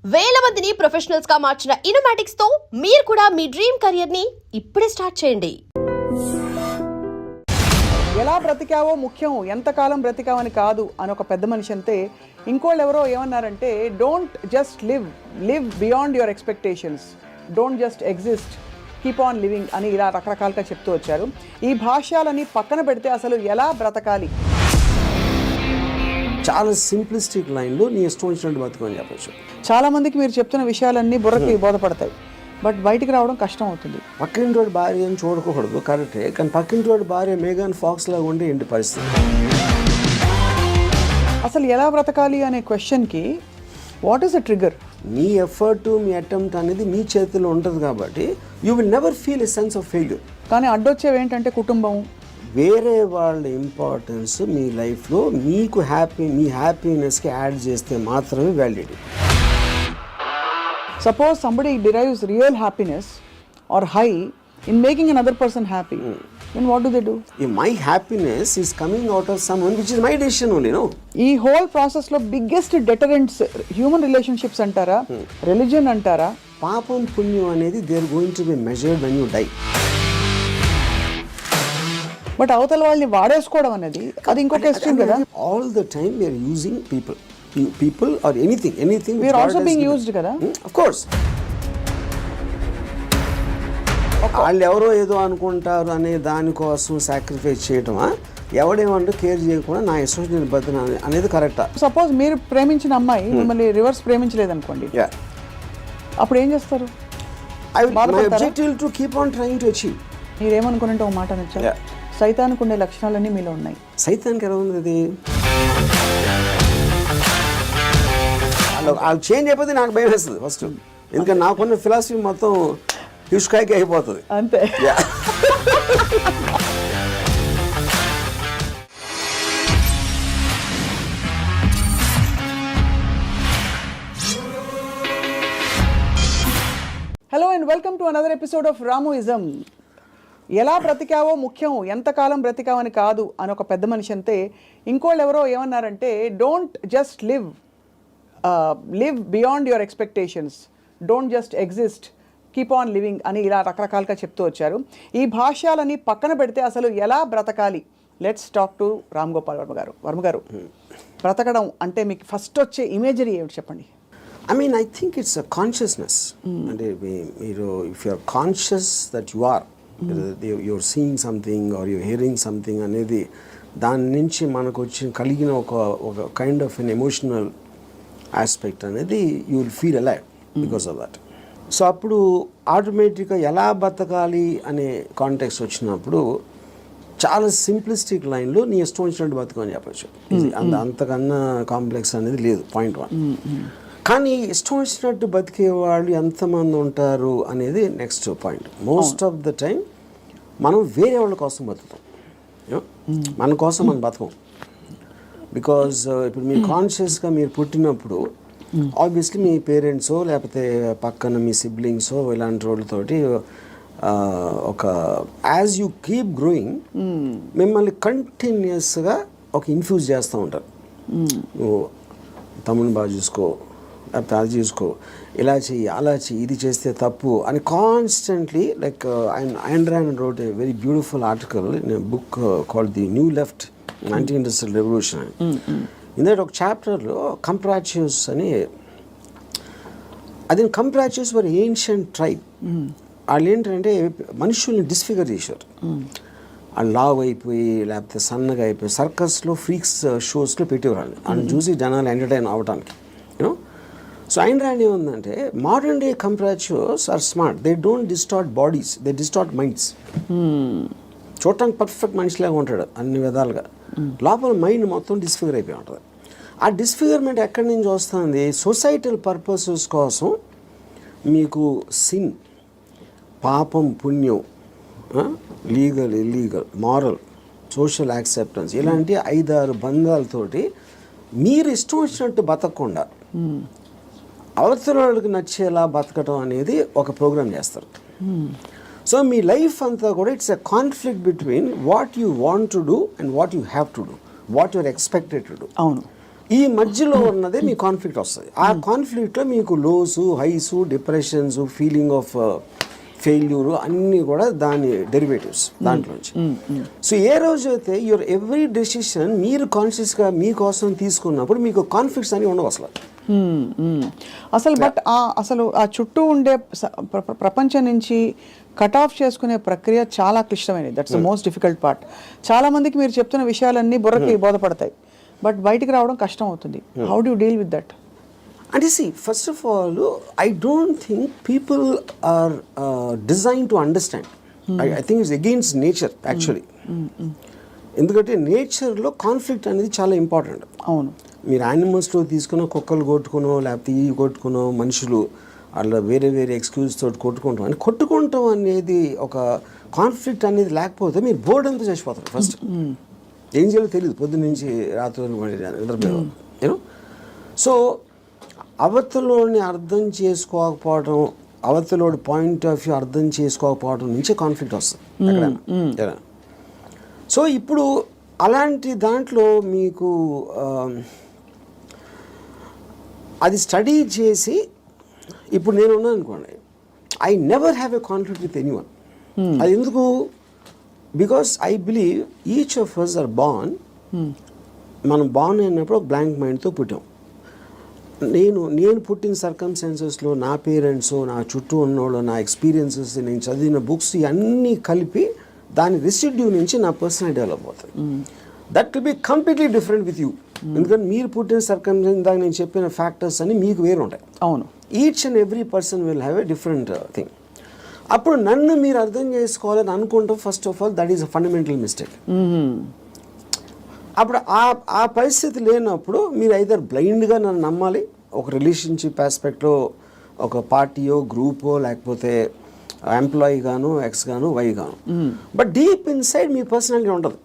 వేల మందిని ప్రొఫెషనల్స్ గా మార్చిన ఇనోమాటిక్స్ తో మీరు కూడా మీ డ్రీమ్ కెరియర్ ని ఇప్పుడే స్టార్ట్ చేయండి. ఎలా బ్రతికావో ముఖ్యం, ఎంతకాలం బ్రతికావని కాదు అని ఒక పెద్ద మనిషి అంతే. ఇంకోళ్ళు ఎవరో ఏమన్నారంటే, don't just live beyond your expectations, don't just exist, keep on living అని ఇలా రకరకాలుగా చెప్తూ వచ్చారు. ఈ భాష్యాలని పక్కన పెడితే అసలు ఎలా బ్రతకాలి? చాలా సింప్లిస్టిక్ లైన్లో నీ ఇష్టం వచ్చినట్టు బతుకని చెప్పచ్చు. చాలా మందికి మీరు చెప్తున్న విషయాలన్నీ బుర్రకి బోధపడతాయి, బట్ బయటికి రావడం కష్టం అవుతుంది. పక్కింటి వాడి భార్య అని చూడకూడదు, కరెక్టే. కానీ పక్కింటి వాడి భార్య మేఘన్ ఫాక్స్ లాగా ఉండే ఏంటి పరిస్థితి? అసలు ఎలా బ్రతకాలి అనే క్వశ్చన్కి what is the trigger? Me effort, me attempt అనేది మీ చేతిలో ఉంటుంది కాబట్టి you will never feel a sense of failure. కానీ అడ్డొచ్చేవి ఏంటంటే కుటుంబం, వేరే వాళ్ళ ఇంపార్టెన్స్ మీ లైఫ్లో మీకు మీ హ్యాపీనెస్కి యాడ్ చేస్తే మాత్రమే validity. Suppose somebody derives real happiness or high in making another person happy, then what do? If my happiness is coming out of someone which is my decision only, no? ఈ whole ప్రాసెస్లో biggest deterrents human relationships అంటారా, religion అంటారా? పాపం పుణ్యం అనేది they are going to be measured when you die. But అవతల వాళ్ళని వాడేసుకోవడం అనేది అది ఇంకొక ఎక్స్ట్రీమ్ కదా. All the time we're using people or anything we are also being used kada. Of course. వాళ్ళు ఎవరో ఏదో అనుకుంటారు అనే దానికోసం సాక్రిఫైస్ చేయటమా, ఎవడేమంటూ కేర్ చేయకుండా నా ఇష్టం నేను బతున్నా అనేది కరెక్టా? సపోజ్ మీరు ప్రేమించిన అమ్మాయి మిమ్మల్ని రివర్స్ ప్రేమించలేదు అనుకోండి, అప్పుడు ఏం చేస్తారు? My objective to keep on trying to achieve. మీరేమనుకున్నట్టు ఒక మాట నచ్చా, సైతానికి ఉండే లక్షణాలన్నీ మీలో ఉన్నాయి. సైతానికి ఎలా ఉంది అది? వాళ్ళు చేంజ్ అయిపోతే నాకు భయం వేస్తుంది ఫస్ట్, ఎందుకంటే నాకున్న ఫిలాసఫీ మొత్తం హిష్కాయకి అయిపోతుంది అంతే. Hello and welcome to another episode of Ramuism. ఎలా బ్రతికావో ముఖ్యం, ఎంతకాలం బ్రతికావని కాదు అని ఒక పెద్ద మనిషి అంతే. ఇంకోళ్ళు ఎవరో ఏమన్నారంటే, don't just live beyond your expectations, don't just exist, keep on living అని ఇలా రకరకాలుగా చెప్తూ వచ్చారు. ఈ భాష్యాలని పక్కన పెడితే అసలు ఎలా బ్రతకాలి? Let's talk to Ram Gopal Varma గారు. బ్రతకడం అంటే మీకు ఫస్ట్ వచ్చే ఇమేజరీ ఏమిటి చెప్పండి? I think it's a consciousness. అంటే మీరు if you are conscious that you are, you're seeing something or you're hearing something అనేది దాని నుంచి మనకు కలిగిన ఒక kind of an emotional aspect అనేది you will feel alive because of that. So అప్పుడు ఆటోమేటిక్గా ఎలా బతకాలి అనే కాంటెక్స్ట్ వచ్చినప్పుడు చాలా సింప్లిస్టిక్ లైన్లో నీ ఇష్టం వచ్చినట్టు బతకని చెప్పచ్చు. అంతకన్నా కాంప్లెక్స్ అనేది లేదు, పాయింట్ 1. కానీ ఇష్టం వచ్చినట్టు బతికే వాళ్ళు ఎంతమంది ఉంటారు అనేది next point. Most of the time మనం వేరే వాళ్ళ కోసం బతుకుతాం, మన కోసం మనం బతకం. బికాజ్ ఇప్పుడు మీరు కాన్షియస్గా మీరు పుట్టినప్పుడు ఆబ్వియస్లీ మీ పేరెంట్సో లేకపోతే పక్కన మీ సిబ్లింగ్సో ఇలాంటి వాళ్ళతోటి ఒక యాజ్ యూ కీప్ గ్రోయింగ్ మిమ్మల్ని కంటిన్యూస్గా ఒక ఇన్ఫ్యూజ్ చేస్తూ ఉంటారు. నువ్వు తమ్ముని బాగా చూసుకో, లేకపోతే అది చూసుకో, ఇలా చెయ్యి, అలా చెయ్యి, ఇది చేస్తే తప్పు అని constantly. Like Ayn Rand wrote a very beautiful article in a book called The New Left, Anti-Industrial Revolution. ఇందులో ఒక చాప్టర్లో కంప్రాచ్యూస్ అని, అది కంప్రాచ్యూస్ వర్ ఏన్షియంట్ ట్రైబ్. వాళ్ళు ఏంటంటే మనుషుల్ని డిస్ఫిగర్ చేశారు. వాళ్ళు లావ్ అయిపోయి లేకపోతే సన్నగా అయిపోయి సర్కస్లో ఫ్రీక్స్ షోస్లో పెట్టేవాళ్ళు, వాళ్ళని చూసి జనాలు ఎంటర్టైన్ అవ్వడానికి. యూనో, సో Ayn Rand ఏముందంటే, modern day comprachicos are smart, they don't distort bodies, they distort minds. చూడటానికి పర్ఫెక్ట్ మనిషిలాగా ఉంటాడు అన్ని విధాలుగా, లోపల మైండ్ మొత్తం డిస్ఫిగర్ అయిపోయి ఉంటుంది. ఆ డిస్ఫిగర్మెంట్ ఎక్కడి నుంచి వస్తుంది? సొసైటల్ పర్పసెస్ కోసం మీకు సిన్, పాపం పుణ్యం, legal illegal, moral, social acceptance, ఇలాంటి 5-6 బంధాలతోటి మీరు ఇష్టం వచ్చినట్టు బతకకుండా అవతల వాళ్ళకి నచ్చేలా బతకటం అనేది ఒక ప్రోగ్రామ్ చేస్తారు. సో మీ లైఫ్ అంతా కూడా it's a conflict between what you want to do and what you have to do, what you're expected to do. అవును. ఈ మధ్యలో ఉన్నదే మీ కాన్ఫ్లిక్ట్ వస్తుంది. ఆ కాన్ఫ్లిక్ట్లో మీకు lows, highs, depressions, feeling of failure అన్నీ కూడా దాని డెరివేటివ్స్ దాంట్లోంచి. సో ఏ రోజు అయితే యువర్ ఎవ్రీ డెసిషన్ మీరు కాన్షియస్గా మీకోసం తీసుకున్నప్పుడు మీకు కాన్ఫ్లిక్ట్స్ అని ఉండవు అసలు. అసలు బట్ అసలు ఆ చుట్టూ ఉండే ప్రపంచం నుంచి కట్ ఆఫ్ చేసుకునే ప్రక్రియ చాలా క్లిష్టమైనది. That's the most difficult part. చాలా మందికి మీరు చెప్తున్న విషయాలన్నీ బుర్రకి బోధపడతాయి, బట్ బయటికి రావడం కష్టం అవుతుంది. How do you deal with that? అంటే first of all I don't think people are design to understand. I think it's against nature actually. ఎందుకంటే నేచర్లో కాన్ఫ్లిక్ట్ అనేది చాలా ఇంపార్టెంట్. అవును. మీరు యానిమల్స్లో తీసుకున్న కుక్కలు కొట్టుకునో లేకపోతే ఈ కొట్టుకునో మనుషులు అట్లా వేరే వేరే ఎక్స్క్యూజ్ తోటి కొట్టుకుంటాం అని కొట్టుకుంటాం అనేది ఒక కాన్ఫ్లిక్ట్ అనేది లేకపోతే మీరు బోర్డు అంతా చచ్చిపోతారు. ఫస్ట్ ఏం చేయాలో తెలియదు, పొద్దున్న నుంచి రాత్రి యూనో. సో అవతలోని అర్థం చేసుకోకపోవడం, అవతలోడి పాయింట్ ఆఫ్ వ్యూ అర్థం చేసుకోకపోవడం నుంచే కాన్ఫ్లిక్ట్ వస్తుంది ఎక్కడైనా. సో ఇప్పుడు అలాంటి దాంట్లో మీకు అది స్టడీ చేసి ఇప్పుడు నేను ఉన్నాను అనుకోండి, I never have a conflict with anyone. అది ఎందుకు? Because I believe each of us are born. మనం బార్న్ అయినప్పుడు ఒక బ్లాంక్ మైండ్తో పుట్టాం. నేను పుట్టిన సర్కమ్స్టాన్సెస్లో నా పేరెంట్స్, నా చుట్టూ ఉన్నోళ్ళు, నా ఎక్స్పీరియన్సెస్, నేను చదివిన బుక్స్ ఇవన్నీ కలిపి దాని రెసిడ్యూ నుంచి నా పర్సనాలిటీ డెవలప్ అవుతుంది. That will be completely different with you. ఎందుకంటే మీరు పుట్టిన సర్కమ్స్టాన్స్ దాకా నేను చెప్పిన ఫ్యాక్టర్స్ అన్ని మీకు వేరు ఉంటాయి. అవును. Each and every person will have a different thing. అప్పుడు నన్ను మీరు అర్థం చేసుకోవాలని అనుకుంటాం. First of all that is a fundamental mistake. అప్పుడు ఆ పరిస్థితి లేనప్పుడు మీరు ఐదర్ బ్లైండ్గా నన్ను నమ్మాలి, ఒక రిలేషన్షిప్ ఆస్పెక్ట్లో ఒక పార్టీయో గ్రూపో లేకపోతే ఎంప్లాయీ గాను, ఎక్స్ గాను, వై గాను. But deep inside me personality ఉండదు.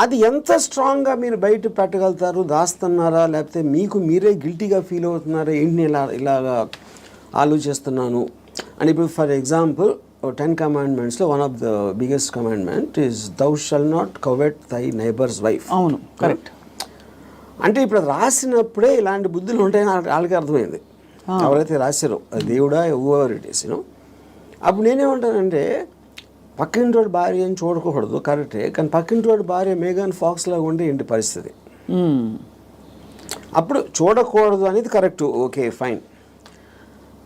అది ఎంత స్ట్రాంగ్గా మీరు బయట పెట్టగలుగుతారు, దాస్తున్నారా లేకపోతే మీకు మీరే గిల్టీగా ఫీల్ అవుతున్నారా, ఏంటి ఇలాగా ఆలోచిస్తున్నాను అని. ఇప్పుడు ఫర్ ఎగ్జాంపుల్ 10 commandmentsలో one of the biggest commandment is thou shall not covet thy neighbour's wife. అవును, కరెక్ట్. అంటే ఇప్పుడు రాసినప్పుడే ఇలాంటి బుద్ధులు ఉంటాయని వాళ్ళకి అర్థమైంది, ఎవరైతే రాశారో దేవుడా ఎవర్ ఇట్ ఈస్ యూనో. అప్పుడు నేనేమంటానంటే పక్కింటోడి భార్య అని చూడకూడదు, కరెక్టే, కానీ పక్కింటోడి భార్య మేఘన్ ఫాక్స్ లాగా ఉంటే ఏంటి పరిస్థితి? అప్పుడు చూడకూడదు అనేది కరెక్ట్, ఓకే ఫైన్.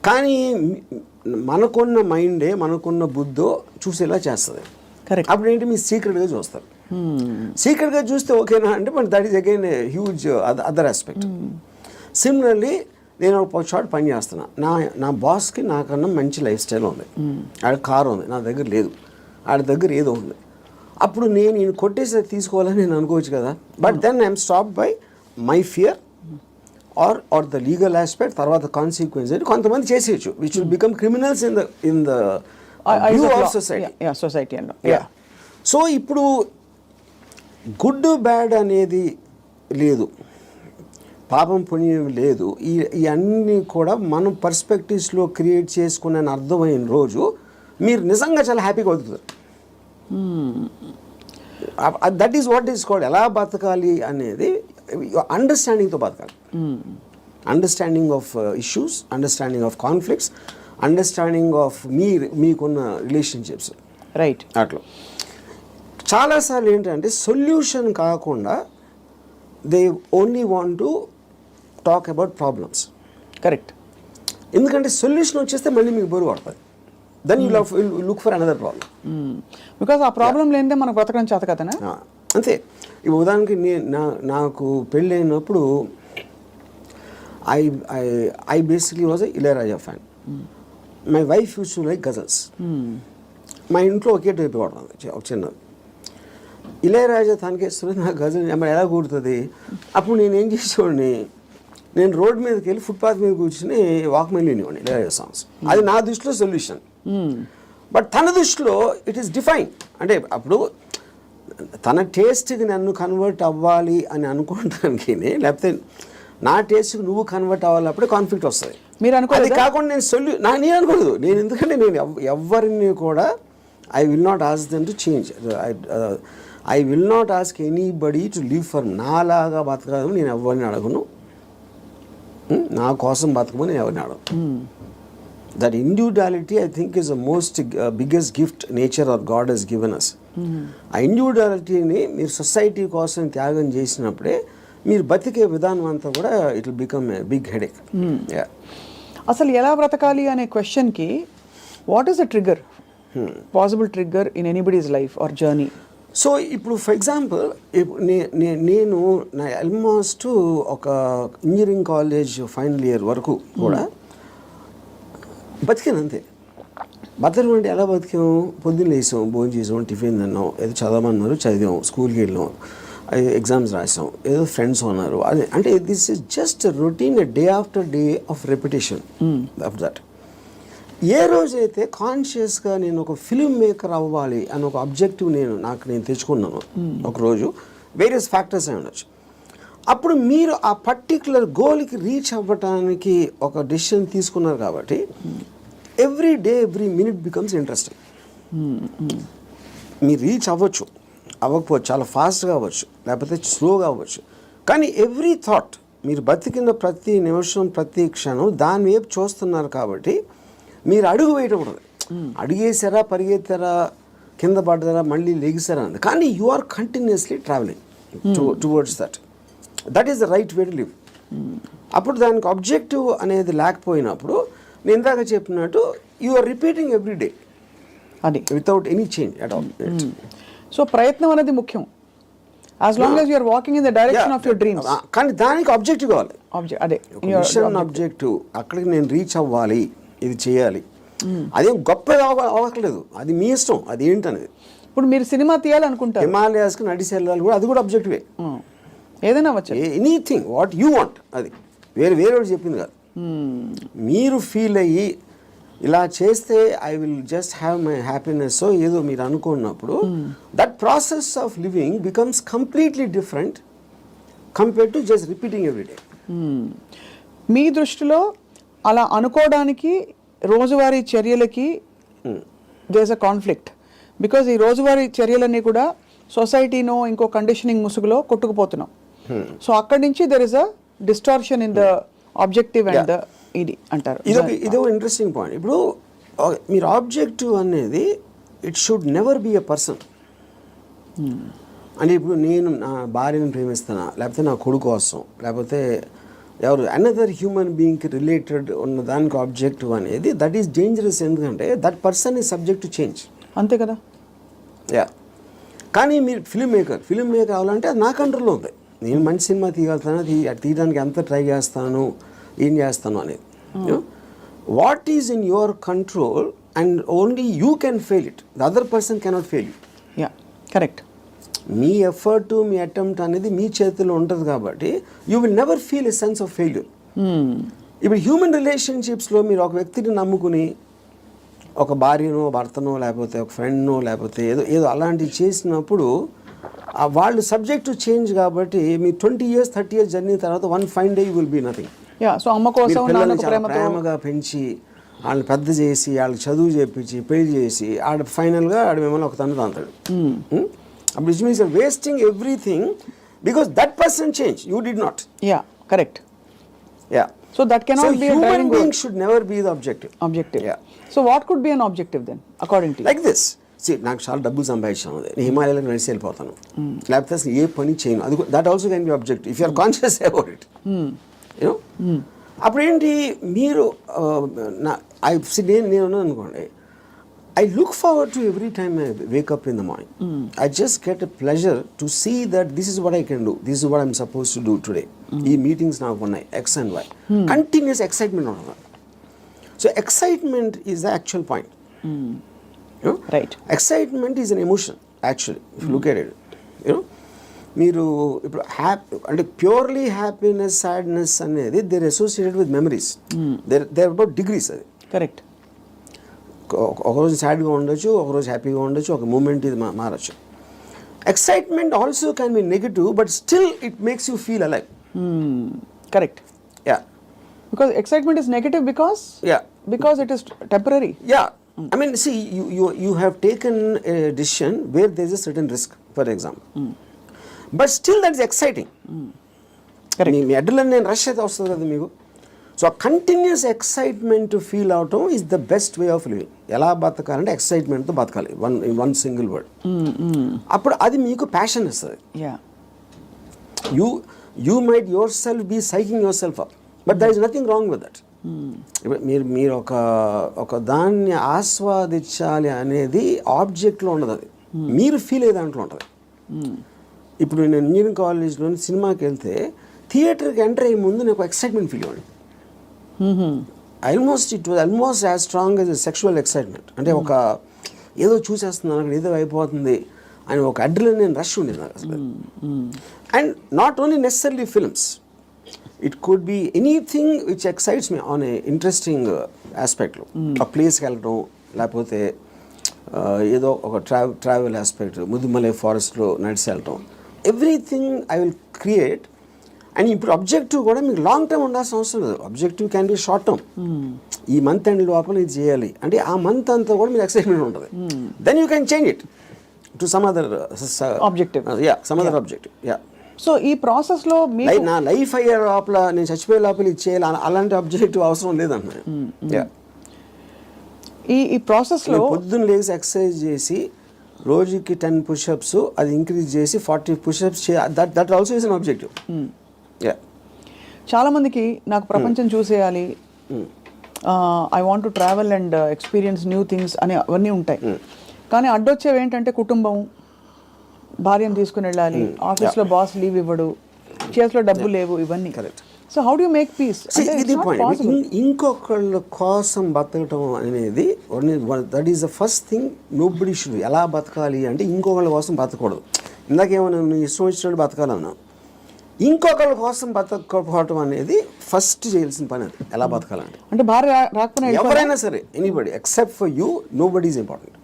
కానీ మనకున్న మైండే, మనకున్న బుద్ధో చూసేలా చేస్తుంది. కరెక్ట్. అప్పుడు ఏంటి మీరు సీక్రెట్గా చూస్తారు. సీక్రెట్గా చూస్తే ఓకేనా అంటే but that is again a huge other aspect. Similarly నేను ఒక చోట పని చేస్తున్నా, నా బాస్కి నాకన్నా మంచి లైఫ్ స్టైల్ ఉంది, ఆడ కారు ఉంది, నా దగ్గర లేదు, ఆడ దగ్గర ఏదో ఉంది. అప్పుడు నేను ఈయన కొట్టేసి తీసుకోవాలని నేను అనుకోవచ్చు కదా. But then I'm stop by my fear or the legal aspect, తర్వాత కాన్సిక్వెన్స్ అని కొంతమంది చేసేయచ్చు, which will become criminals in the view of society. So ఇప్పుడు గుడ్ బ్యాడ్ అనేది లేదు, పాపం పుణ్యం లేదు. ఇవన్నీ కూడా మనం పర్స్పెక్టివ్స్లో క్రియేట్ చేసుకునే అర్థమైన రోజు మీరు నిజంగా చాలా హ్యాపీగా బతుకుతారు. That is what is called ఎలా బతకాలి అనేది అండర్స్టాండింగ్తో బతకాలి. Understanding of issues, understanding of conflicts, understanding of మీకున్న రిలేషన్షిప్స్. రైట్. అట్లా చాలాసార్లు ఏంటంటే సొల్యూషన్ కాకుండా they only want to talk about problems. Correct. ఎందుకంటే సొల్యూషన్ వచ్చేస్తే మళ్ళీ మీకు బరువు పడుతుంది. Then you look for another problem. Because ఆ ప్రాబ్లం లేనిదే మనకు బ్రతకడం చేత కదనా. అంతే. ఇప్పుడు ఉదాహరణకి నాకు పెళ్ళి అయినప్పుడు I basically was a Ilaiyaraaja fan. My wife use to like ghazals. మా ఇంట్లో ఒకే టైప్ పడుతుంది ఒక చిన్నది. ఇళయరాజా తనకేస్తుంది, నాకు గజల్ ఎలా కూడుతుంది. అప్పుడు నేను ఏం చేసేవాడిని, నేను రోడ్ మీదకి వెళ్ళి ఫుట్పాత్ మీద కూర్చుని వాక్మెన్ వినేవాడిని ఇళయరాజా సాంగ్స్. అది నా దృష్టిలో సొల్యూషన్. బట్ తన దృష్టిలో ఇట్ ఈస్ డిఫైన్. అంటే అప్పుడు తన టేస్ట్కి నన్ను కన్వర్ట్ అవ్వాలి అని అనుకోవడానికి, లేకపోతే నా టేస్ట్కి నువ్వు కన్వర్ట్ అవ్వాలప్పుడే కాన్ఫ్లిక్ట్ వస్తుంది. మీరు అనుకోలేదు. అది కాకుండా నేను అనుకోలేదు. నేను ఎందుకంటే నేను ఎవరిని కూడా I will not ask them to change. I will not ask anybody to live for నాలాగా బతకదని నేను ఎవరిని అడగను, నా కోసం బతకమని నేను ఎవరిని అడగను. That individuality I think is the most biggest gift nature or God he's given us. ఆ ఇండివిజువాలిటీని మీరు సొసైటీ కోసం త్యాగం చేసినప్పుడే మీరు బతికే విధానం అంతా కూడా it will become a big headache. అసలు ఎలా బ్రతకాలి అనే క్వశ్చన్కి what is the trigger, possible trigger in anybody's life or journey? So ఇప్పుడు ఫర్ ఎగ్జాంపుల్ నేను నా ఆల్మోస్ట్ ఒక ఇంజనీరింగ్ కాలేజ్ ఫైనల్ ఇయర్ వరకు కూడా బతికాను అంతే. బతకడం అంటే ఎలా బతికాం? పొద్దున్న లేసాం, భోజనం చేసాం, టిఫిన్ తిన్నాం, ఏదో చదవమన్నారు చదివాం, స్కూల్కి వెళ్ళాం, ఎగ్జామ్స్ రాసాం, ఏదో ఫ్రెండ్స్ ఉన్నారు. అదే అంటే this is just routine day after day of repetition of that. ఏ రోజైతే కాన్షియస్గా నేను ఒక ఫిల్మ్ మేకర్ అవ్వాలి అని ఒక అబ్జెక్టివ్ నేను తెచ్చుకున్నాను ఒకరోజు, వేరియస్ ఫ్యాక్టర్స్ అయి ఉండొచ్చు, అప్పుడు మీరు ఆ పర్టిక్యులర్ గోల్కి రీచ్ అవ్వటానికి ఒక డెసిషన్ తీసుకున్నారు కాబట్టి every day every minute becomes interesting. మీరు రీచ్ అవ్వకపోవచ్చు, చాలా ఫాస్ట్గా అవ్వచ్చు, లేకపోతే స్లోగా అవ్వచ్చు, కానీ ఎవ్రీ థాట్ మీరు బతికిన ప్రతి నిమిషం ప్రతి క్షణం దాని వైపు చూస్తున్నారు కాబట్టి మీరు అడుగు వేయటం ఉండదు. అడిగేసారా, పరిగెత్తారా, కింద పడ్డారా, మళ్ళీ లెగిసారా అన్నది, కానీ you are continuously travelling towards that is the right way to live. అప్పుడు దానికి ఆబ్జెక్టివ్ అనేది లేకపోయినప్పుడు నేను ఇందాక చెప్పినట్టు you are repeating every day అది without any change at all. So ప్రయత్నం అనేది ముఖ్యం, as long as you're walking in the direction of your dreams. కానీ దానికి ఆబ్జెక్టివ్ కావాలి, అదే మిషన్ ఆబ్జెక్టివ్. అక్కడికి నేను రీచ్ అవ్వాలి, ఇది చేయాలి, అదేం గొప్ప అవ్వట్లేదు, అది మీ ఇష్టం, అది ఏంటనేది. ఇప్పుడు మీరు సినిమా తీయాలనుకుంటారు, హిమాలయాస్కి నడిచి వెళ్ళాలి కూడా, అది కూడా ఆబ్జెక్టివే. ఏదైనా అవ్వచ్చు, ఎనీథింగ్ వాట్ యూ వాంట్, అది వేరే చెప్పింది కాదు. మీరు ఫీల్ అయ్యి ఇలా చేస్తే I will just have my happiness ఏదో మీరు అనుకున్నప్పుడు that process of living becomes completely different compared to just repeating every day. మీ దృష్టిలో అలా అనుకోవడానికి రోజువారీ చర్యలకి there is a conflict, because ఈ రోజువారీ చర్యలన్నీ కూడా సొసైటీనో ఇంకో కండిషనింగ్ ముసుగులో కొట్టుకుపోతున్నాం. సో అక్కడి నుంచి there is a distortion in the objective and the ఇది అంటారు. ఇదొక ఇంట్రెస్టింగ్ పాయింట్. ఇప్పుడు మీరు ఆబ్జెక్టివ్ అనేది it should never be a person. అంటే ఇప్పుడు నేను నా భార్యను ప్రేమిస్తానా, లేకపోతే నా కొడుకు కోసం, లేకపోతే ఎవరు అనదర్ హ్యూమన్ బీయింగ్కి రిలేటెడ్ ఉన్న దానికి ఆబ్జెక్టివ్ అనేది దట్ ఈస్ డేంజరస్. ఎందుకంటే that person is subject to change. అంతే కదా. యా, కానీ మీరు ఫిల్మ్ మేకర్ అవ్వాలంటే అది నా కంట్రోల్లో ఉంది. నేను మంచి సినిమా తీయగలుగుతాను, తీయడానికి ఎంత ట్రై చేస్తాను, ఏం చేస్తాను అనేది. What is in your control and only you can fail it, the other person cannot fail you. Yeah, correct. Me effort, me attempt అనేది మీ చేతిలో ఉంటుంది కాబట్టి you will never feel a sense of failure. ఇప్పుడు human రిలేషన్షిప్స్లో మీరు ఒక వ్యక్తిని నమ్ముకుని ఒక భార్యనో, భర్తనో, లేకపోతే ఒక ఫ్రెండ్నో, లేకపోతే ఏదో అలాంటివి చేసినప్పుడు వాళ్ళు సబ్జెక్ట్ టు చేంజ్ కాబట్టి మీ 20 years 30 years జర్నీ తర్వాత one fine day you will be nothing. So అమ్మ కోసం ప్రేమగా పెంచి వాళ్ళని పెద్ద చేసి వాళ్ళకి చదువు చేపించి పెళ్లి చేసి ఫైనల్గా మిమ్మల్ని ఒక తండ్రి తాంతాడు. అప్పుడు it means wasting everything because that person change, you did not. Yeah, correct. Yeah, so that cannot be a driving being should never be the objective. Yeah. So what could be an objective then according to you? Like this, see, నాకు చాలా డబ్బులు సంపాదించాను, నేను హిమాలయాలకు నడిచి వెళ్ళిపోతాను, లేకపోతే అసలు ఏ పని చేయను, అది that also can be objective if you are conscious about it. You know, అప్పుడు ఏంటి మీరు నేను అనుకోండి, I look forward to every time I wake up in the morning. I just get a pleasure to see that this is what I can do. This is what I'm supposed to do today. ఈ meetings నాకు ఉన్నాయి X and Y. Continuous excitement on that. So excitement is the actual point. You know? Right. Excitement is an emotion actually. If you look at it, you know, మీరు ఇప్పుడు అంటే purely happiness, sadness అనేది they're associated with memories. They're about degrees. అది correct. ఒకరోజు సాడ్గా ఉండొచ్చు, ఒకరోజు హ్యాపీగా ఉండొచ్చు, ఒక మూమెంట్ ఇది మారచ్చు. Excitement also can be negative but still it makes you feel alive. Correct. Yeah, because excitement is negative because it is temporary. Yeah, I mean, see, you have taken a decision where there is a certain risk, for example. But still that is exciting. Correct. Me adrenaline rush అయితే వస్తుంది కదా మీకు. So ఆ continuous excitement feel అవటం is the best way of living. ఎలా బతకాలంటే ఎక్సైట్మెంట్తో బతకాలి, one single word. అప్పుడు అది మీకు ప్యాషన్ ఇస్తుంది. Yeah you might yourself be psyching yourself up, but there is nothing wrong with that. మీరు ఒక దాన్ని ఆస్వాదించాలి అనేది ఆబ్జెక్ట్లో ఉండదు, అది మీరు ఫీల్ అయ్యే దాంట్లో ఉంటుంది. ఇప్పుడు నేను ఇంజనీరింగ్ కాలేజ్లో సినిమాకి వెళ్తే థియేటర్కి ఎంటర్ అయ్యే ముందు నాకు ఎక్సైట్మెంట్ ఫీల్ అవ్వండి. It was almost as strong as sexual excitement. అంటే ఒక ఏదో చూసేస్తున్నాను అక్కడ ఏదో అయిపోతుంది అని ఒక అడ్రినలిన్ రష్ ఉండేది నాకు అసలు. And not only necessary films, it could be anything which excites me on a interesting ఆస్పెక్ట్లో. ఆ ప్లేస్కి వెళ్ళటం, లేకపోతే ఏదో ఒక ట్రావెల్ ఆస్పెక్ట్, ముదుమలై ఫారెస్ట్లో నడిచి వెళ్ళటం, everything I will create. And ఇప్పుడు అబ్జెక్టివ్ కూడా మీకు లాంగ్ టర్మ్ ఉండాల్సిన అవసరం లేదు. Objective can be short term. ఈ మంత్ ఎండ్ లోపల ఇది చేయాలి అంటే ఆ మంత్ అంతా కూడా మీకు ఎక్సైట్మెంట్ ఉంటుంది. Then you can change it to some other objective. Some other objective. So ఈ ప్రాసెస్లో నా లైఫ్ అయ్యే లోపల, నేను చచ్చిపోయే లోపల ఇది చేయాలి అలాంటి ఆబ్జెక్టివ్ అవసరం లేదన్నా. ఈ ప్రాసెస్లో పొద్దున్న లేచి ఎక్సర్సైజ్ చేసి రోజుకి 10 పుషప్స్ అది ఇంక్రీజ్ చేసి 40 pushups that also is an objective. చాలా మందికి నాకు ప్రపంచం చూసేయాలి, I want to travel and experience new things అని అవన్నీ ఉంటాయి. కానీ అడ్డొచ్చేవి ఏంటంటే కుటుంబం, భార్యను తీసుకుని వెళ్ళాలి, ఆఫీస్లో బాస్ లీవ్ ఇవ్వడు, చేతిలో డబ్బు లేవు, ఇవన్నీ. So how do you make peace? ఇది పాయింట్. ఇంకొకళ్ళ కోసం బతకటం అనేది that is the first thing nobody should. ఎలా బతకాలి అంటే ఇంకొకళ్ళ కోసం బతకూడదు. ఇందాకేమన్నా నువ్వు ఇష్టం వచ్చినట్టు బతకాలన్నా, ఇంకొకళ్ళ కోసం బతకపోవటం అనేది ఫస్ట్ చేయాల్సిన పని. అది ఎలా బతకాలంటే, అంటే భార్య రాకపోయినా ఎవరైనా సరే, anybody except for you, nobody is important.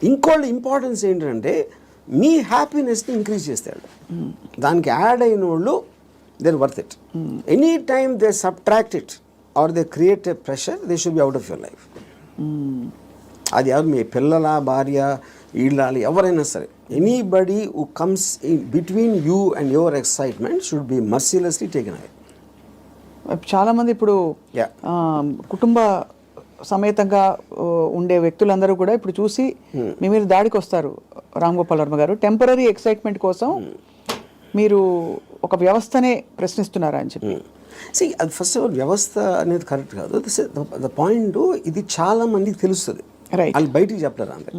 ఇంకోళ్ళ ఇంపార్టెన్స్ ఏంటంటే మీ హ్యాపీనెస్ని ఇంక్రీజ్ చేస్తాడు. దానికి యాడ్ అయిన వాళ్ళు they're worth it. Anytime they subtract it or they create a pressure, they should be out of your life. అది ఎవరు, మీ పిల్లల, భార్య, ఇళ్ళాలి, ఎవరైనా సరే, anybody who comes in between you and your excitement should be mercilessly taken away. చాలామంది ఇప్పుడు కుటుంబ సమేతంగా ఉండే వ్యక్తులందరూ కూడా ఇప్పుడు చూసి మీ మీద దాడికి వస్తారు. రామ్ గోపాల్ వర్మ గారు టెంపరీ ఎక్సైట్మెంట్ కోసం మీరు ఒక వ్యవస్థనే ప్రశ్నిస్తున్నారా అని చెప్పి. అది ఫస్ట్ ఆఫ్ ఆల్ వ్యవస్థ అనేది కరెక్ట్ కాదు. ద పాయింట్, ఇది చాలా మందికి తెలుస్తుంది, వాళ్ళు బయటికి చెప్తారు అంతే.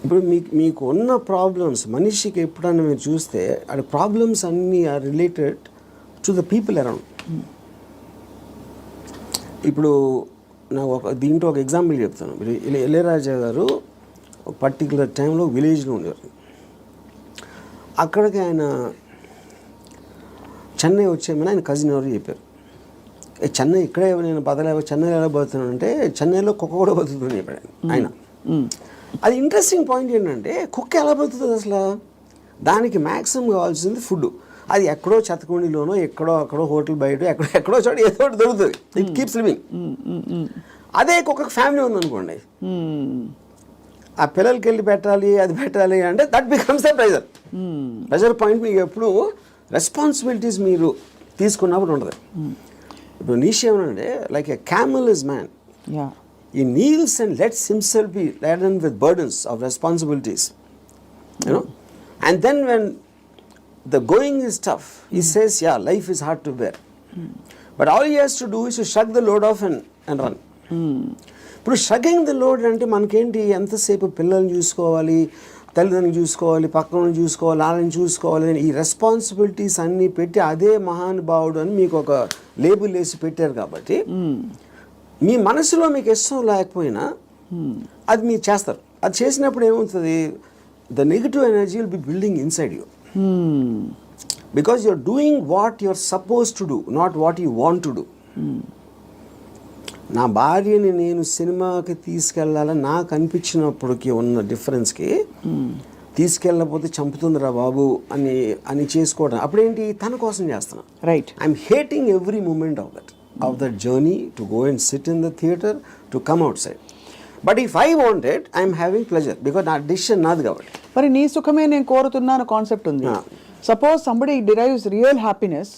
ఇప్పుడు మీకు ఉన్న ప్రాబ్లమ్స్, మనిషికి ఎప్పుడన్నా మీరు చూస్తే ఆ ప్రాబ్లమ్స్ అన్నీ are related to the people around. ఇప్పుడు నాకు దీంట్లో ఒక ఎగ్జాంపుల్ చెప్తాను. ఇళయరాజా గారు పర్టికులర్ టైంలో విలేజ్లో ఉండేవారు. అక్కడికి ఆయన చెన్నై వచ్చేమని ఆయన కజిన్ ఎవరు చెప్పారు, చెన్నై ఇక్కడే నేను బతలేవో, చెన్నై ఎలా బతుకుతున్నాను అంటే చెన్నైలో కుక్క కూడా బతుకుతుందని చెప్పాడు ఆయన. అది ఇంట్రెస్టింగ్ పాయింట్ ఏంటంటే, కుక్క ఎలా బతుకుతుంది అసలు? దానికి మ్యాక్సిమం కావాల్సింది ఫుడ్. అది ఎక్కడో చెత్తకుండిలోనో, ఎక్కడో అక్కడో హోటల్ బయట ఎక్కడో చోట ఏదో ఒకటి దొరుకుతుంది. It keeps living. అదే కుక్క ఫ్యామిలీ ఉందనుకోండి, ఆ పిల్లలకి వెళ్ళి పెట్టాలి, అది పెట్టాలి అంటే that becomes the pressure. Pressure point మీకు ఎప్పుడు రెస్పాన్సిబిలిటీస్ మీరు తీసుకున్నప్పుడు ఉంటుంది. ఇప్పుడు నీషే ఏమనంటే, like a camel is man, he kneels and lets himself be laden with burdens of responsibilities, you know, and then when the going is tough, he says, yeah, life is hard to bear, but all he has to do is to shrug the load off and run. ఇప్పుడు షగింగ్ the load అంటే మనకేంటి, ఎంతసేపు పిల్లల్ని చూసుకోవాలి, తల్లిదండ్రులు చూసుకోవాలి, పక్కన చూసుకోవాలి, వాళ్ళని చూసుకోవాలి, ఈ రెస్పాన్సిబిలిటీస్ అన్నీ పెట్టి అదే మహానుభావుడు అని మీకు ఒక లేబుల్ వేసి పెట్టారు. కాబట్టి మీ మనసులో మీకు ఇష్టం లేకపోయినా అది మీరు చేస్తారు. అది చేసినప్పుడు ఏమవుతుంది, the negative energy will be building inside you, because you're doing what you're suppose to do, not what you want to do. నా భార్యని నేను సినిమాకి తీసుకెళ్ళాలని నాకు అనిపించినప్పటికీ ఉన్న డిఫరెన్స్కి, తీసుకెళ్ళకపోతే చంపుతుందిరా బాబు అని చేసుకోవడం, అప్పుడేంటి, తన కోసం చేస్తున్నా. Right. I'm hating every moment of that. of that journey to go and sit in the theater, to come outside. But if I want it, I am having pleasure because నా decision నాది కాబట్టి. మరి నీ సుఖమే నేను కోరుతున్నాను concept ఉంది. Suppose somebody derives real happiness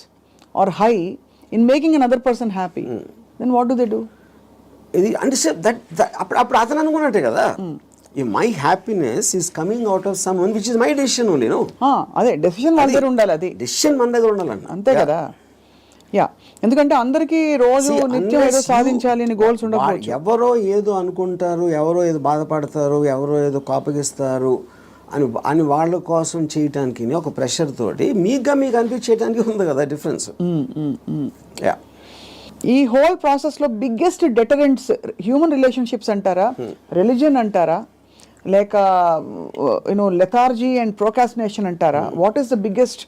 or high in making another person happy, then what do they do? ఇది అంటే అప్పుడు అతను అనుకున్నట్టే కదా, my happiness is coming out of someone which is my decision only. అదే decision మన దగ్గర ఉండాలి, అది డెసిషన్ మన దగ్గర ఉండాలన్న, అంతే కదా. యా, ఎందుకంటే అందరికీ రోజు నిత్యం ఏదో సాధించాలి అని గోల్స్ ఉండకపోవచ్చు. ఎవరో ఏదో అనుకుంటారు, ఎవరో ఏదో బాధపడతారు, ఎవరో ఏదో కోపగిస్తారు అని వాళ్ళ కోసం చేయటానికి ఒక ప్రెషర్ తోటి మీకు అనిపించేయడానికి ఉంది కదా డిఫరెన్స్. యా, ఈ హోల్ ప్రాసెస్ లో బిగ్గెస్ట్ డెటరెంట్స్ హ్యూమన్ రిలేషన్షిప్స్ అంటారా, రిలీజియన్ అంటారా, లేక లెథార్జీ అండ్ ప్రోకాస్టినేషన్ అంటారా? What is the biggest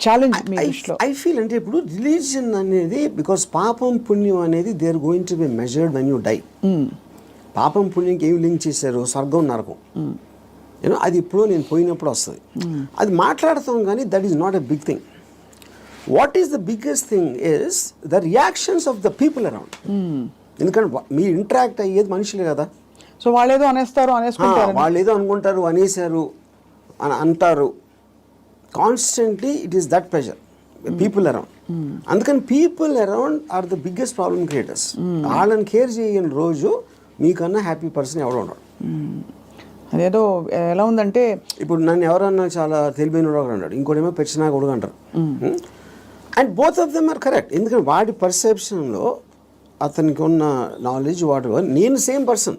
challenge మీ దృష్టిలో? ఐ ఫీల్ అంటే ఇప్పుడు రిలీజియన్ అనేది, బికాస్ పాపం పుణ్యం అనేది they are going to be measured when you die. పాపం పుణ్యంకి ఏమి లింక్ చేశారు? స్వర్గం నరకం. అది ఇప్పుడు నేను పోయినప్పుడు వస్తుంది, అది మాట్లాడతాం కానీ that is not a big thing. What is the biggest thing is the reactions of the people around. ఎందుకంటే మీరు ఇంటరాక్ట్ అయ్యేది మనుషులే కదా. సో వాళ్ళు ఏదో అనేస్తారు, వాళ్ళు ఏదో అనుకుంటారు, అనేసారు అని అంటారు. Constantly it is that pressure people around. అందుకని people around are the biggest problem creators. వాళ్ళని కేర్ చేయని రోజు మీకన్నా హ్యాపీ పర్సన్ ఎవడో ఉండడు. అదేదో ఎలా ఉందంటే, ఇప్పుడు నన్ను ఎవరన్నా చాలా తెలివైన వాడు అన్నాడు, ఇంకోటేమో పెచ్చినా కొడుకు అంటారు. And both of them are correct. ఎందుకంటే వాడి పర్సెప్షన్లో అతనికి ఉన్న నాలెడ్జ్ వాటి, నేను సేమ్ పర్సన్,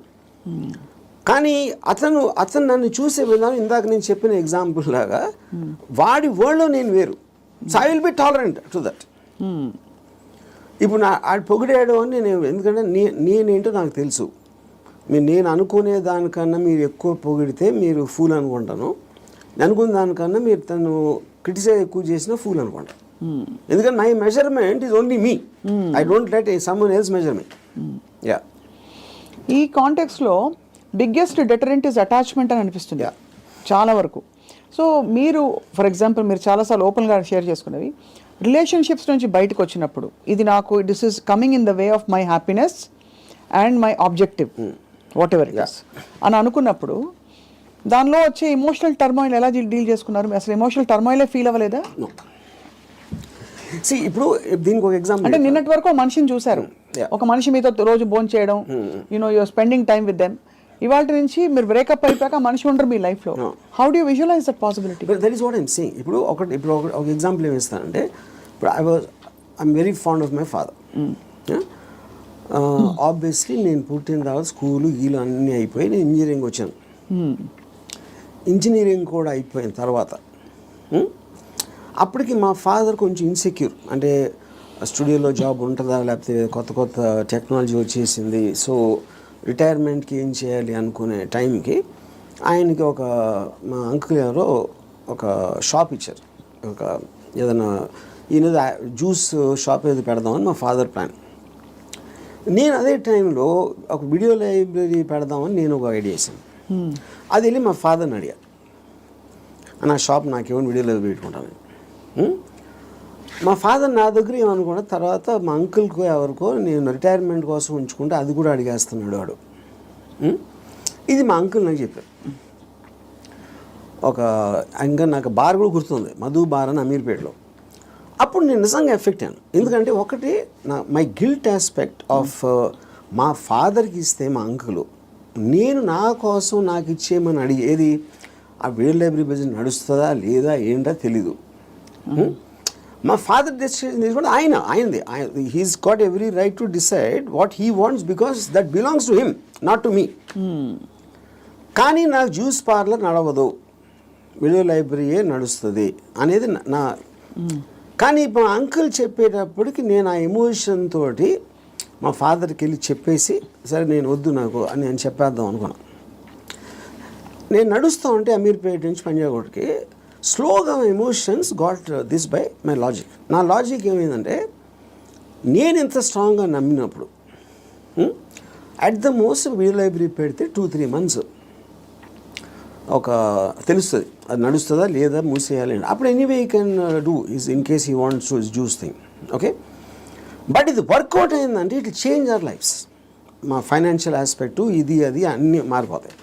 కానీ అతను నన్ను చూసే విధానం ఇందాక నేను చెప్పిన ఎగ్జాంపుల్ లాగా వాడి వరల్డ్లో నేను వేరు. So I will B tolerant to that. ఇప్పుడు ఆడు పొగిడాడు అని నేను, ఎందుకంటే నేనేంటో నాకు తెలుసు. నేను అనుకునే దానికన్నా మీరు ఎక్కువ పొగిడితే మీరు ఫూల్ అనుకుంటాను, అనుకున్న దానికన్నా మీరు తను క్రిటిసైజ్ ఎక్కువ చేసిన ఫూల్ అనుకుంటాను. ఎందుకంటే my measurement is only me, I don't let someone else measurement. Yeah, ఈ కాంటెక్స్లో బిగ్గెస్ట్ డెటరెంట్ ఇస్ అటాచ్మెంట్ అని అనిపిస్తుంది చాలా వరకు. సో మీరు ఫర్ ఎగ్జాంపుల్ మీరు చాలాసార్లు ఓపెన్గా షేర్ చేసుకునేవి, రిలేషన్షిప్స్ నుంచి బయటకు వచ్చినప్పుడు ఇది నాకు this is coming in the way of my happiness and my objective what ever it is అని అనుకున్నప్పుడు దానిలో వచ్చే ఎమోషనల్ టర్మాయిల్ ఎలా డీల్ చేసుకున్నారు? అసలు ఎమోషనల్ టర్మాయిలే ఫీల్ అవ్వలేదా? ఇప్పుడు దీనికి ఒక ఎగ్జాంపుల్, అంటే నిన్నటి వరకు మనిషిని చూశారు, ఒక మనిషి మీతో రోజు భోజనం చేయడం, you're spending time with them. ఇవాళ నుంచి మీరు బ్రేకప్ అయిపోయాక మనిషి ఉండరు మీ లైఫ్లో. How do visualize that possibility? That is what I'm saying. ఇప్పుడు ఒక ఎగ్జాంపుల్ ఏమి ఇస్తానంటే, ఇప్పుడు I'm very fond of my father. Obviously నేను పుట్టిన తర్వాత స్కూలు గీలు అన్నీ అయిపోయి నేను ఇంజనీరింగ్ వచ్చాను. ఇంజనీరింగ్ కూడా అయిపోయిన తర్వాత అప్పటికి మా ఫాదర్ కొంచెం ఇన్సెక్యూర్, అంటే స్టూడియోలో జాబ్ ఉంటుందా, లేకపోతే కొత్త టెక్నాలజీ వచ్చేసింది, సో రిటైర్మెంట్కి ఏం చేయాలి అనుకునే టైంకి ఆయనకి మా అంకుల్ ఎవరో ఒక షాప్ ఇచ్చారు, ఒక ఏదైనా ఈయన జ్యూస్ షాప్ ఏదో పెడదామని మా ఫాదర్ ప్లాన్. నేను అదే టైంలో ఒక వీడియో లైబ్రరీ పెడదామని నేను ఒక ఐడియా వేసాను. అది వెళ్ళి మా ఫాదర్ని అడిగా, నా షాప్ నాకేమో వీడియో లైబ్రరీ పెట్టుకుంటాను. మా ఫాదర్ నా దగ్గర ఏమనుకున్నా, తర్వాత మా అంకుల్కో ఎవరికో నేను రిటైర్మెంట్ కోసం ఉంచుకుంటే అది కూడా అడిగేస్తున్నాడు వాడు. ఇది మా అంకుల్ నాకు చెప్పారు. ఇంకా నాకు బార్ కూడా గుర్తుంది, మధు బార్ అని అమీర్పేటలో. అప్పుడు నేను నిజంగా ఎఫెక్ట్ అయ్యాను. ఎందుకంటే ఒకటి మై గిల్ట్ ఆస్పెక్ట్ ఆఫ్ మా ఫాదర్కి ఇస్తే మా అంకులు, నేను నా కోసం నాకు ఇచ్చేయమని అడిగేది ఆ వీడియో లైబ్రరీ బిజినెస్ నడుస్తుందా లేదా ఏంటో తెలీదు. మా ఫాదర్ డెసిషన్ తీసుకుంటే ఆయనది. He's got every right to decide what he wants because that belongs to him, not to me. కానీ నాకు జ్యూస్ పార్లర్ నడవదు, వీడియో లైబ్రరీయే నడుస్తుంది అనేది నా. కానీ మా అంకుల్ చెప్పేటప్పటికి నేను ఆ ఎమోషన్ తోటి మా ఫాదర్కి వెళ్ళి చెప్పేసి, సరే నేను వద్దు నాకు అని నేను చెప్పేద్దాం అనుకున్నాను. నేను నడుస్తూ ఉంటే అమీర్పేట నుంచి పంజాగుట్కి స్లోగా emotions got this by my logic. నా లాజిక్ ఏమైందంటే, నేను ఎంత స్ట్రాంగ్గా నమ్మినప్పుడు at the most video library పెడితే 2-3 months తెలుస్తుంది అది నడుస్తుందా లేదా మూసేయాలి. అప్పుడు anyway you can do is in case he wants to juice thing. Okay, but ఇది వర్కౌట్ అయిందంటే ఇట్ చేంజ్ అవర్ లైఫ్స్. మా ఫైనాన్షియల్ ఆస్పెక్టు ఇది అది అన్నీ మారిపోతాయి.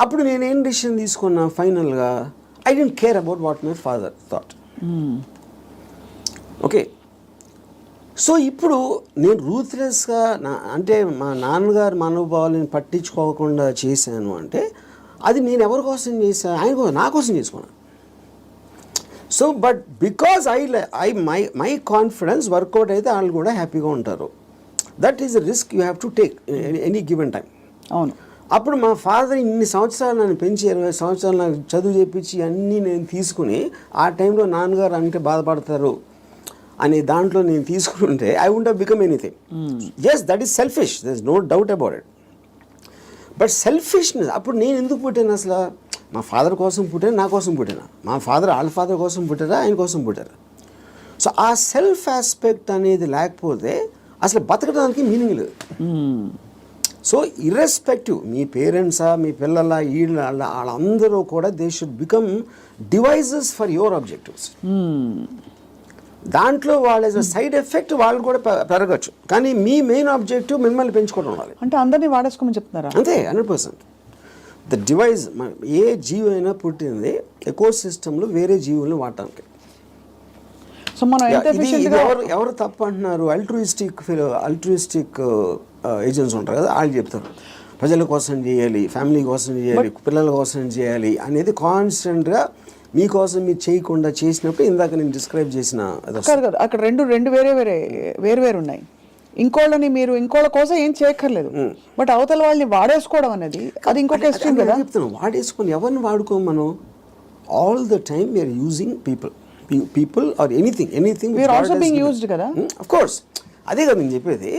అప్పుడు నేనేం డిసిషన్ తీసుకున్నా ఫైనల్గా, I don't care about what my father thought. Okay, so ఇప్పుడు నేను రూత్లెస్గా అంటే మా నాన్నగారు మనోభావాలను పట్టించుకోకుండా చేశాను అంటే అది నేను ఎవరి కోసం చేశాను? ఆయన కోసం, నా కోసం చేసుకున్నాను. So but because my confidence work out అయితే వాళ్ళు కూడా హ్యాపీగా ఉంటారు. That is the risk you have to take any given time. అవును. అప్పుడు మా ఫాదర్ ఇన్ని సంవత్సరాలు నన్ను పెంచి 20 సంవత్సరాలు నాకు చదువు చెప్పించి అన్నీ నేను తీసుకుని ఆ టైంలో నాన్నగారు అంటే బాధపడతారు అనే దాంట్లో నేను తీసుకుంటే I won't have become anything. Yes, that is selfish, there is no doubt about it. But selfishness, అప్పుడు నేను ఎందుకు పుట్టాను అసలు? మా ఫాదర్ కోసం పుట్టాను, నా కోసం పుట్టాను. మా ఫాదర్ వాళ్ళ ఫాదర్ కోసం పుట్టారా, ఆయన కోసం పుట్టారు. సో ఆ సెల్ఫ్ ఆస్పెక్ట్ అనేది లేకపోతే అసలు బతకడానికి మీనింగ్ లేదు. సో ఇర్రెస్పెక్టివ్ మీ పేరెంట్సా, మీ పిల్లల, వీళ్ళ వాళ్ళందరూ కూడా they should become devices for your objectives. దాంట్లో వాళ్ళ సైడ్ ఎఫెక్ట్ వాళ్ళు కూడా పెరగచ్చు, కానీ మీ మెయిన్ ఆబ్జెక్టివ్ మిమ్మల్ని పెంచుకోవడం ఉండాలి. అంటే అందరినీ వాడేసుకోమని చెప్తున్నారా? అంతే, 100%. ద డివైజ్, ఏ జీవి అయినా పుట్టింది ఎకో సిస్టంలో వేరే జీవులను వాడటానికి. సో మనం ఎవరు తప్పు అంటున్నారు? అల్ట్రూయిస్టిక్ ఏజెంట్స్ ఉంటారు కదా, వాళ్ళు చెప్తారు ప్రజల కోసం చేయాలి, ఫ్యామిలీ కోసం చేయాలి, పిల్లల కోసం చేయాలి అనేది కాన్స్టెంట్గా మీకోసం మీరు చేయకుండా చేసినప్పుడు ఇందాక నేను డిస్క్రైబ్ చేసిన కాదు. అక్కడ రెండు వేరే ఉన్నాయి. ఇంకోళ్ళని మీరు ఇంకోళ్ళ కోసం ఏం చేయక్కర్లేదు, బట్ అవతల వాళ్ళని వాడేసుకోవడం అనేది అది ఇంకొక ఎక్స్ట్రీమ్ కదా. చెప్తాను, వాడేసుకొని ఎవరిని వాడుకోం మనం. All the time we're using people or anything we're also being used కదా. ఆఫ్ కోర్స్, అదే కదా నేను చెప్పేది.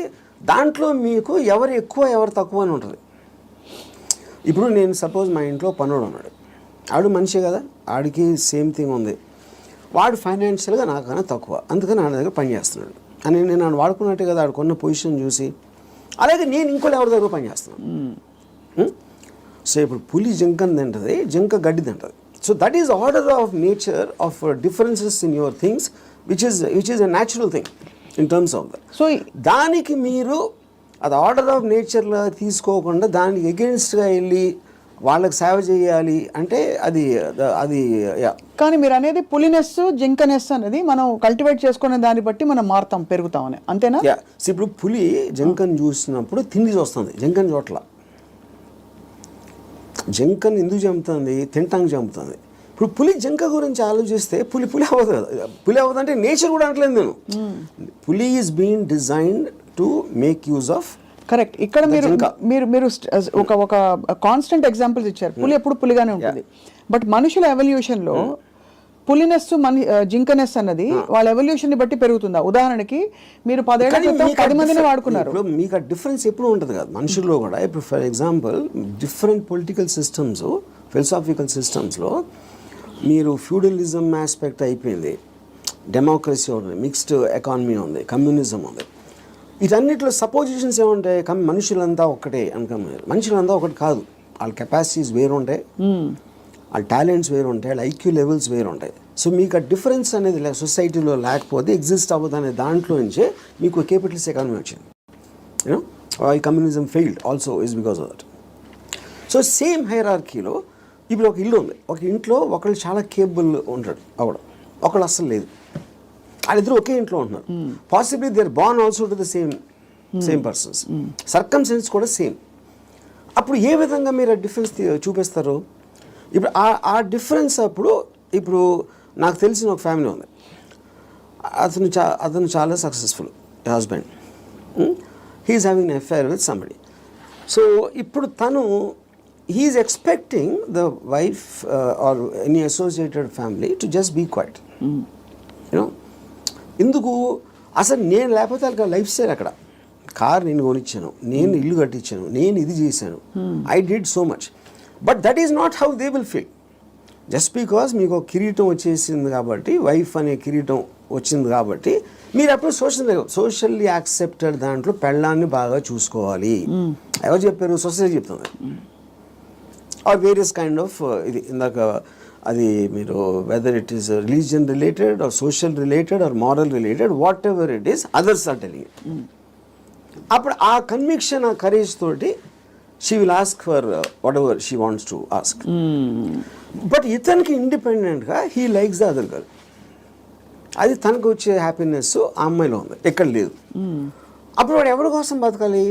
దాంట్లో మీకు ఎవరు ఎక్కువ ఎవరు తక్కువ అని ఉంటుంది. ఇప్పుడు నేను సపోజ్ మా ఇంట్లో పనుడు ఉన్నాడు, ఆడు మనిషే కదా, ఆడికి సేమ్ థింగ్ ఉంది. వాడు ఫైనాన్షియల్గా నాకన్నా తక్కువ, అందుకని నా దగ్గర పని చేస్తున్నాడు అని నేను వాడుకున్నట్టే కదా ఆడుకున్న పొజిషన్ చూసి. అలాగే నేను ఇంకోటి ఎవరి దగ్గర పని చేస్తున్నాను. సో ఇప్పుడు పులి జింకని తింటుంది, జింక గడ్డి తింటుంది. So that is order of nature of differences in your things which is a natural thing in terms of that. So దానికి మీరు అది ఆర్డర్ ఆఫ్ నేచర్లో తీసుకోకుండా దానికి ఎగెన్స్ట్గా వెళ్ళి వాళ్ళకి సేవ చేయాలి అంటే అది. కానీ మీరు అనేది పులినెస్, జింకనెస్ అనేది మనం కల్టివేట్ చేసుకునే దాన్ని బట్టి మనం మారుతాం, పెరుగుతామని, అంతేనా? ఇప్పుడు పులి జింకను చూసినప్పుడు తిండి చూస్తుంది, జింకను చోట్ల. జింకను ఎందుకు చంపుతుంది? తింటానికి చంపుతుంది. ఇప్పుడు పులి జింక గురించి ఆలోచిస్తే పులి అవ్వదు కదా. పులి అవ్వదు అంటే నేచర్ కూడా అంటలేదు నేను. పులి is being designed to make use of. Correct. ఇక్కడ మీరు ఒక కాన్స్టెంట్ ఎగ్జాంపుల్స్ ఇచ్చారు. పులి ఎప్పుడు పులిగానే ఉంటుంది, బట్ మనుషుల ఎవల్యూషన్లో పులినెస్ జింకనెస్ అన్నది వాళ్ళ ఎవల్యూషన్ ని బట్టి పెరుగుతుందా? ఉదాహరణకి మీరు 10 ఏళ్ల క్రితం 10 మందిని వాడుకున్నారు. ఇప్పుడు మీకు ఆ డిఫరెన్స్ ఎప్పుడు ఉంటుంది కదా మనుషుల్లో కూడా. ఇప్పుడు for example different political systems, philosophical సిస్టమ్స్లో మీరు ఫ్యూడలిజం ఆస్పెక్ట్ అయిపోయింది, డెమోక్రసీ ఉంది, మిక్స్డ్ ఎకానమీ ఉంది, కమ్యూనిజం ఉంది. వీటన్నిటిలో సపోజిషన్స్ ఏముంటాయి? మనుషులంతా ఒకటే అనుకున్నారు. మనుషులంతా ఒకటి కాదు, వాళ్ళ కెపాసిటీస్ వేరు ఉంటాయి, వాళ్ళ టాలెంట్స్ వేరు ఉంటాయి, వాళ్ళ ఐక్యూ లెవెల్స్ వేరు ఉంటాయి. సో మీకు ఆ డిఫరెన్స్ అనేది సొసైటీలో లేకపోతే ఎగ్జిస్ట్ అవ్వదు అనే దాంట్లో నుంచే మీకు క్యాపిటలిస్ట్ ఎకానమీ వచ్చింది. యూనో ఈ communism failed also is because of that. So same హైరార్కీలో ఇప్పుడు ఒక ఇల్లు ఉంది, ఒక ఇంట్లో ఒకళ్ళు చాలా కేపబుల్ ఉంటాడు అవడం, ఒకళ్ళు అస్సలు లేదు. వాళ్ళిద్దరు ఒకే ఇంట్లో ఉంటున్నారు. Possibly they are born also to the same persons, circumstances కూడా సేమ్. అప్పుడు ఏ విధంగా మీరు ఆ డిఫరెన్స్ చూపిస్తారు? ఇప్పుడు ఆ డిఫరెన్స్ ఇప్పుడు నాకు తెలిసిన ఒక ఫ్యామిలీ ఉంది, అతను చాలా successful husband, he's having an affair with somebody. So ఇప్పుడు తను he's expecting the wife or any associated family to just be quiet. You know ఎందుకు? అసలు నేను లేకపోతే వాళ్ళకి లైఫ్ స్టైల్ అక్కడ, కార్ నేను కొనిచ్చాను, నేను ఇల్లు కట్టించాను, నేను ఇది చేశాను, I did so much. But that is not how they will feel. Just because మీకు ఒక కిరీటం వచ్చేసింది కాబట్టి, వైఫ్ అనే కిరీటం వచ్చింది కాబట్టి మీరు అప్పుడు సోషల్లీ యాక్సెప్టెడ్ దాంట్లో పెళ్ళాన్ని బాగా చూసుకోవాలి. ఎవరు చెప్పారు? సొసైటీ చెప్తుంది. ఆర్ వేరియస్ కైండ్ ఆఫ్ ఇది ఇందాక అది మీరు whether it is religion related or social related or moral related whatever it is others are telling it. అప్పుడు ఆ కన్విక్షన్ ఆ కరేజ్ తోటి she will ask for whatever she wants to ask. But ఇతనికి ఇండిపెండెంట్గా he likes the other girl. అది తనకు వచ్చే happiness ఆ అమ్మాయిలో ఉంది, ఎక్కడ లేదు. అప్పుడు వాడు ఎవరి కోసం బతకాలి?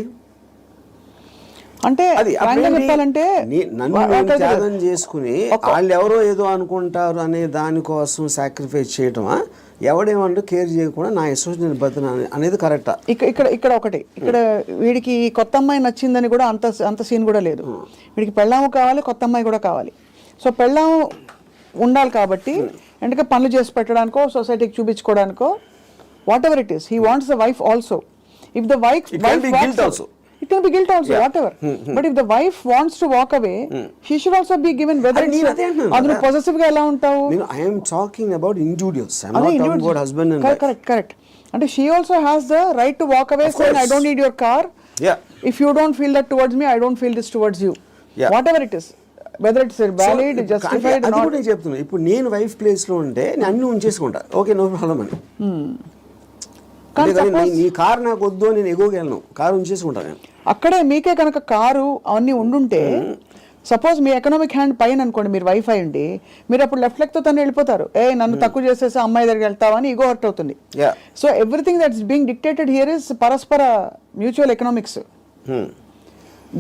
అంటే అది చెప్పాలంటే నన్ను నేను త్యాగం చేసుకుని వాళ్ళు ఎవరో ఏదో అనుకుంటారు అనే దానికోసం సాక్రిఫైస్ చేయటమా, ఎవడేమంటూ కేర్ చేయకుండా నా ఇష్టం నేను బతున్నా అనేది కరెక్టా? ఇక్కడ ఒకటి, ఇక్కడ వీడికి కొత్త అమ్మాయి నచ్చిందని కూడా అంత సీన్ కూడా లేదు. వీడికి పెళ్ళాము కావాలి, కొత్త అమ్మాయి కూడా కావాలి. సో పెళ్ళాము ఉండాలి కాబట్టి ఎందుకంటే పనులు చేసి పెట్టడానికో సొసైటీకి చూపించుకోవడానికో whatever it is, he wants the wife also. If the wife it can be guilt also, whatever. But if the wife wants to walk away, she should also be given whether it's adu possessive ga ela untavu. I am talking about individuals. I am not talking about husband and wife. Correct. And she also has the right to walk away saying I don't need your car. Yeah. If you don't feel that towards me, I don't feel this towards you. Yeah. Whatever it is, whether it's valid, justified or not. అది కూడా నేను చెప్తున్నా. ఇప్పుడు నేను wife place లో ఉంటే నేను అన్ని ఉంచేసుకుంటా, ఓకే నో ప్రాబ్లం అని. నీ కారు నాకు వద్దు, నేను ఎగోగలను, కారు ఉంచేసుకుంటాను నేను. అక్కడే మీకే కనుక కారు అవన్నీ ఉండుంటే సపోజ్ మీ ఎకనామిక్ హ్యాండ్ పైన అనుకోండి, మీరు వైఫ్ అయ్యండి, మీరు అప్పుడు లెఫ్ట్ లెగ్ తో తను వెళ్ళిపోతారు. నన్ను తక్కువ చేసేసి అమ్మాయి దగ్గరికి వెళ్తావా అని ఈగో హర్ట్ అవుతుంది. So everything that's being dictated here is పరస్పర మ్యూచువల్ ఎకనామిక్స్.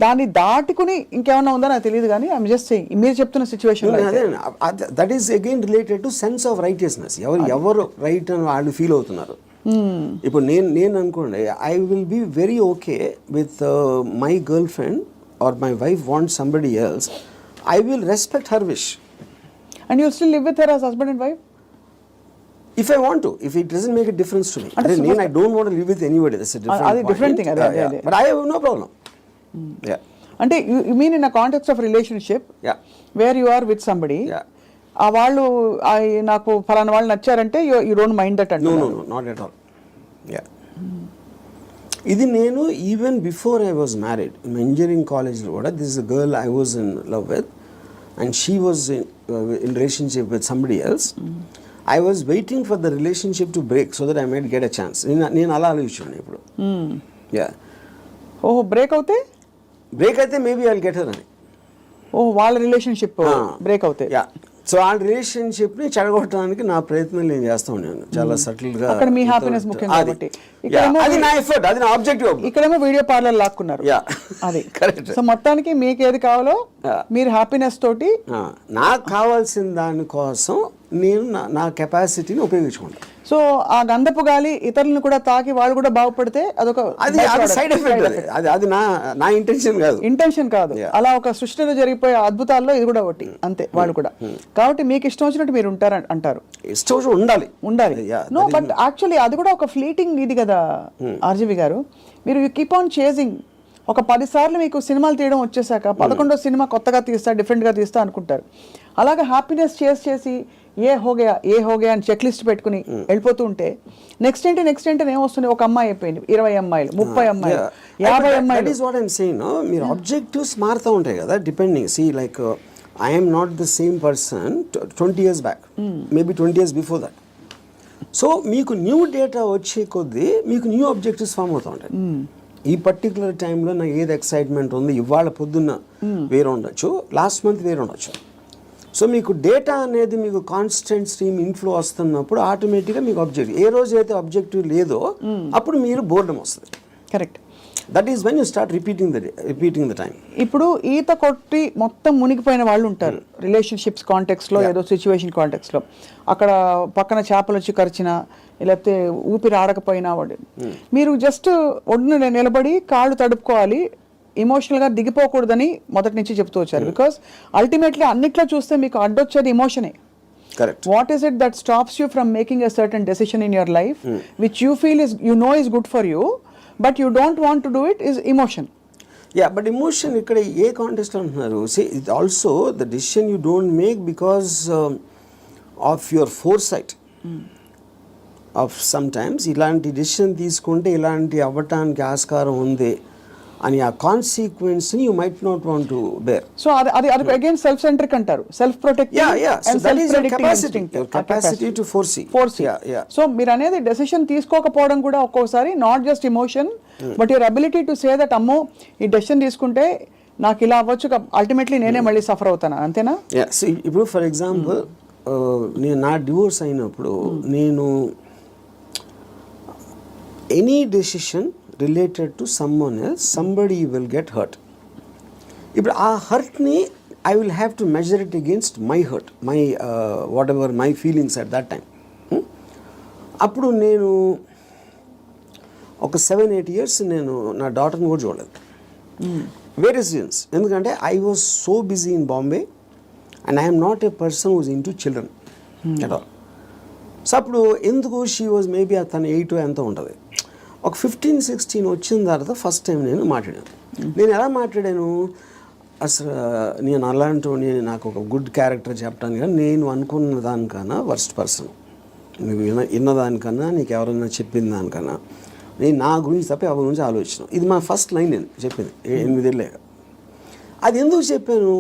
దాన్ని దాటుకుని ఇంకేమన్నా ఉందో నాకు తెలియదు, కానీ ఐఎమ్ జస్ట్ సేయింగ్ మీరు చెప్తున్న situation that is again related to sense of righteousness. ఎవరు రైట్ అని వాళ్ళు ఫీల్ అవుతున్నారు. ఇప్పుడు నేను అనుకోండి, I will be very okay with my girlfriend or my wife want somebody else, I will respect her wish. And you still live with her as husband and wife if I want to, if it doesn't make a difference to me. I don't want to live with anybody, that's a different thing. But I have no problem. అంటే you mean in a context of relationship where you are with somebody, ఆ వాళ్ళు నాకు ఫలానా వాళ్ళు నచ్చారంటే you don't mind that అంటే? No not at all. ఇది నేను even before I was married engineering కాలేజ్లో కూడా, this is a girl I was in love with and she was in relationship with somebody else. I was waiting for the relationship to break so that I might get a chance. నేను అలా ఆలోచించాను ఇప్పుడు. ఓహో break అయితే maybe I will get her అని. ఓహో వాళ్ళ relationship break అవుతాయి. సో ఆ రిలేషన్షిప్ని చెడగొట్టడానికి నా ప్రయత్నం నేను చేస్తా ఉన్నాను చాలా సటిల్గా. అక్కడ మీ హ్యాపీనెస్ ముఖ్యం కాబట్టి అది నా ఎఫర్ట్, అది నా ఆబ్జెక్టివ్. ఇక్కడేమో వీడియో పార్లర్ లాక్కున్నారు. అది కరెక్ట్. సో మొత్తానికి మీకు ఏది కావాలో మీరు హ్యాపీనెస్ తోటి, నాకు కావాల్సిన దానికోసం నేను నా కెపాసిటీని ఉపయోగించుకుంటాను. సో ఆ గంధపు గాలి ఇతరులను కూడా తాకి వాళ్ళు కూడా బాగుపడితే అదొక సైడ్ ఎఫెక్ట్. అది నా ఇంటెన్షన్ కాదు. అలా ఒక సృష్టిలో జరిగిపోయే అద్భుతాల్లో ఇది కూడా ఒకటి అంతే. వాళ్ళు కూడా కాబట్టి మీకు ఇష్టం వచ్చినట్టు మీరు ఉంటారు అంటారు. ఇష్టం వచ్చినట్టు ఉండాలి. నో బట్ యాక్చువల్లీ అది కూడా ఒక ఫ్లీటింగ్ ఇది కదా ఆర్జీవి గారు. మీరు యూ కీప్ ఆన్ చేజింగ్. ఒక 10 సార్లు మీకు సినిమాలు తీయడం వచ్చేసాక 11వ సినిమా కొత్తగా తీస్తా, డిఫరెంట్గా తీస్తా అనుకుంటారు. అలాగే హ్యాపీనెస్ చేసి ఏ హోగయా అని చెక్ లిస్ట్ పెట్టుకుని వెళ్ళిపోతూ ఉంటే నెక్స్ట్ ఏంటి ఏమొస్తుంది? ఒక అమ్మాయి అయిపోయింది, 20 అమ్మాయిలు, 30 అమ్మాయిలు, 50 అమ్మాయిలు. మీరు ఆబ్జెక్టివ్స్ మారుతూ ఉంటాయి కదా depending. C like I am not the same person 20 years back, maybe 20 years before that. So మీకు న్యూ డేటా వచ్చే కొద్దీ మీకు న్యూ ఆబ్జెక్టివ్స్ ఫామ్ అవుతూ ఉంటాయి. ఈ పర్టికులర్ టైంలో నాకు ఏది ఎక్సైట్మెంట్ ఉంది, ఇవాళ పొద్దున్న వేరే ఉండొచ్చు, లాస్ట్ మంత్ వేరే ఉండొచ్చు. సో మీకు డేటా అనేది మీకు కాన్స్టెంట్ స్ట్రీమ్ ఇన్ఫ్లో వస్తున్నప్పుడు ఆటోమేటిక్గా మీకు ఆబ్జెక్టివ్, ఏ రోజు అయితే ఆబ్జెక్టివ్ లేదో అప్పుడు మీరు బోర్డం వస్తుంది. Correct. That is when you start repeating the time. ఇప్పుడు ఈత కొట్టి మొత్తం మునిగిపోయిన వాళ్ళు ఉంటారు రిలేషన్షిప్స్ కాంటెక్స్లో, ఏదో సిచ్యువేషన్ కాంటెక్స్లో. అక్కడ పక్కన చేపలు వచ్చి కరిచినా లేకపోతే ఊపిరి ఆడకపోయినా వాడు, మీరు జస్ట్ ఒడ్డున నిలబడి కాళ్ళు తడుపుకోవాలి, ఎమోషనల్గా దిగిపోకూడదని మొదటి నుంచి చెప్తూ వచ్చారు. బికాస్ అల్టిమేట్లీ అన్నిట్లో చూస్తే మీకు అడ్డొచ్చేది ఎమోషనే. Correct. What is it that stops you from making a certain decision in your life which you feel is, you know, is good for you but you don't want to do it, is emotion. Yeah, but emotion ikkada A context అంటున్నారు? See, it also the decision you don't make because of your foresight. Of sometimes ఇలాంటి decision తీసుకుంటే ఇలాంటి అవ్వటానికి ఆస్కారం ఉంది అని ఆ కాన్సిక్వెన్స్ని you might not want to bear. So అది అగైన్ సెల్ఫ్ సెంట్రిక్ అంటారు, self protective and self predicting instinct, capacity to foresee. So మీరు అనేది డెసిషన్ తీసుకోకపోవడం కూడా ఒక్కోసారి not just emotion but your ability to say that అమ్మో ఈ డెసిషన్ తీసుకుంటే నాకు ఇలా అవ్వచ్చు, అల్టిమేట్లీ నేనే మళ్ళీ సఫర్ అవుతాను, అంతేనా? ఇప్పుడు ఫర్ ఎగ్జాంపుల్ నేను నా డివోర్స్ అయినప్పుడు నేను any decision related to someone else somebody will get hurt. ఇప్పుడు ఆ హర్ట్ని I will have to measure it against my hurt, my whatever my feelings at that time. అప్పుడు నేను ఒక 7-8 years నేను నా డాటర్ని కూడా చూడలేదు. Various reasons. ఎందుకంటే I was so busy in Bombay and I'm not a person who's into children at all. So అప్పుడు ఎందుకు షీ వాజ్ మేబీ తను 8 ఎంతో ఉంటుంది. ఒక 15-16 వచ్చిన తర్వాత ఫస్ట్ టైం నేను మాట్లాడాను. నేను ఎలా మాట్లాడాను, అసలు నేను అలాంటి నాకు ఒక గుడ్ క్యారెక్టర్ చెప్పడానికి కానీ నేను అనుకున్న దానికన్నా వర్స్ట్ పర్సన్, నువ్వు విన్నదానికన్నా నీకు ఎవరైనా చెప్పిన దానికన్నా నేను నా గురించి తప్ప ఎవరి గురించి ఆలోచన. ఇది మా ఫస్ట్ లైన్ నేను చెప్పింది 8 ఏళ్ళేగా. అది ఎందుకు చెప్పాను,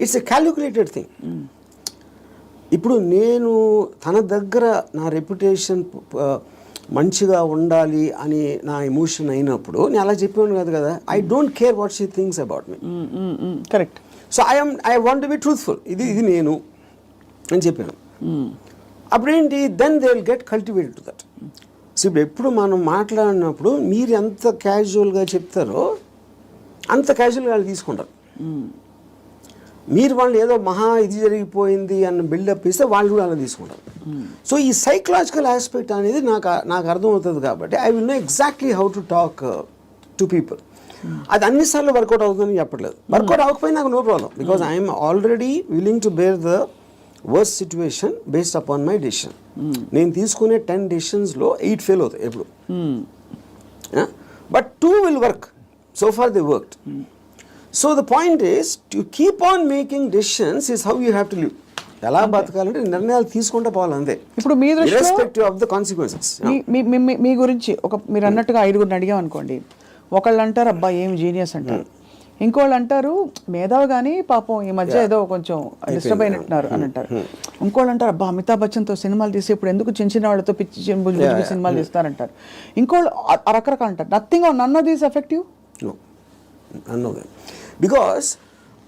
ఇట్స్ ఎ క్యాలిక్యులేటెడ్ థింగ్. ఇప్పుడు నేను తన దగ్గర నా రెప్యుటేషన్ మంచిగా ఉండాలి అని నా ఎమోషన్ అయినప్పుడు నేను అలా చెప్పాను కాదు కదా. I don't care what she thinks about me. Correct. So I want to be truthful, ఇది నేను అని చెప్పాను. అప్పుడేంటి, then they will get cultivated to that. So ఇప్పుడు ఎప్పుడు మనం మాట్లాడినప్పుడు మీరు ఎంత క్యాజువల్గా చెప్తారో అంత క్యాజువల్గా వాళ్ళు తీసుకుంటారు. మీరు వాళ్ళు ఏదో మహా ఇది జరిగిపోయింది అన్న బిల్డప్ ఇస్తే వాళ్ళు కూడా అలా తీసుకుంటారు. సో ఈ సైకలాజికల్ ఆస్పెక్ట్ అనేది నాకు అర్థమవుతుంది కాబట్టి I will know exactly how to talk to people. అది అన్నిసార్లు వర్కౌట్ అవుతుందని చెప్పట్లేదు. వర్కౌట్ అవ్వకపోయినా నాకు no problem, because I'm already willing to bear the worst situation based upon my decision. నేను తీసుకునే 10 డెసిషన్స్లో 8 ఫెయిల్ అవుతాయి ఎప్పుడు. But 2 will work. So far they worked. So the point is to keep on making decisions is how you have to live. ఎలా బతకాలంటే నిర్ణయాలు తీసుకుంటే పోవాలి అంతే. ఇప్పుడు మీ దృష్టిలో ఇర్రెస్పెక్టివ్ ఆఫ్ ద కాన్సిక్వెన్సెస్. మీ గురించి మీరు అన్నట్టుగా 5గురిని అడిగాం అనుకోండి, ఒకళ్ళు అంటారు అబ్బా ఏం జీనియస్ అంటారు, ఇంకోళ్ళు అంటారు మేధావి కానీ పాపం ఈ మధ్య ఏదో కొంచెం డిస్టర్బ్ అయినట్టున్నారు అని అంటారు, ఇంకోళ్ళు అంటారు అబ్బా అమితాబ్ బచ్చన్తో సినిమాలు తీసి ఇప్పుడు ఎందుకు చిన్న చిన్న వాళ్ళతో పిచ్చి సినిమాలు తీస్తారంటారు, ఇంకోళ్ళు రకరకాలు అంటారు. Nothing or none of these effective. None of them. Because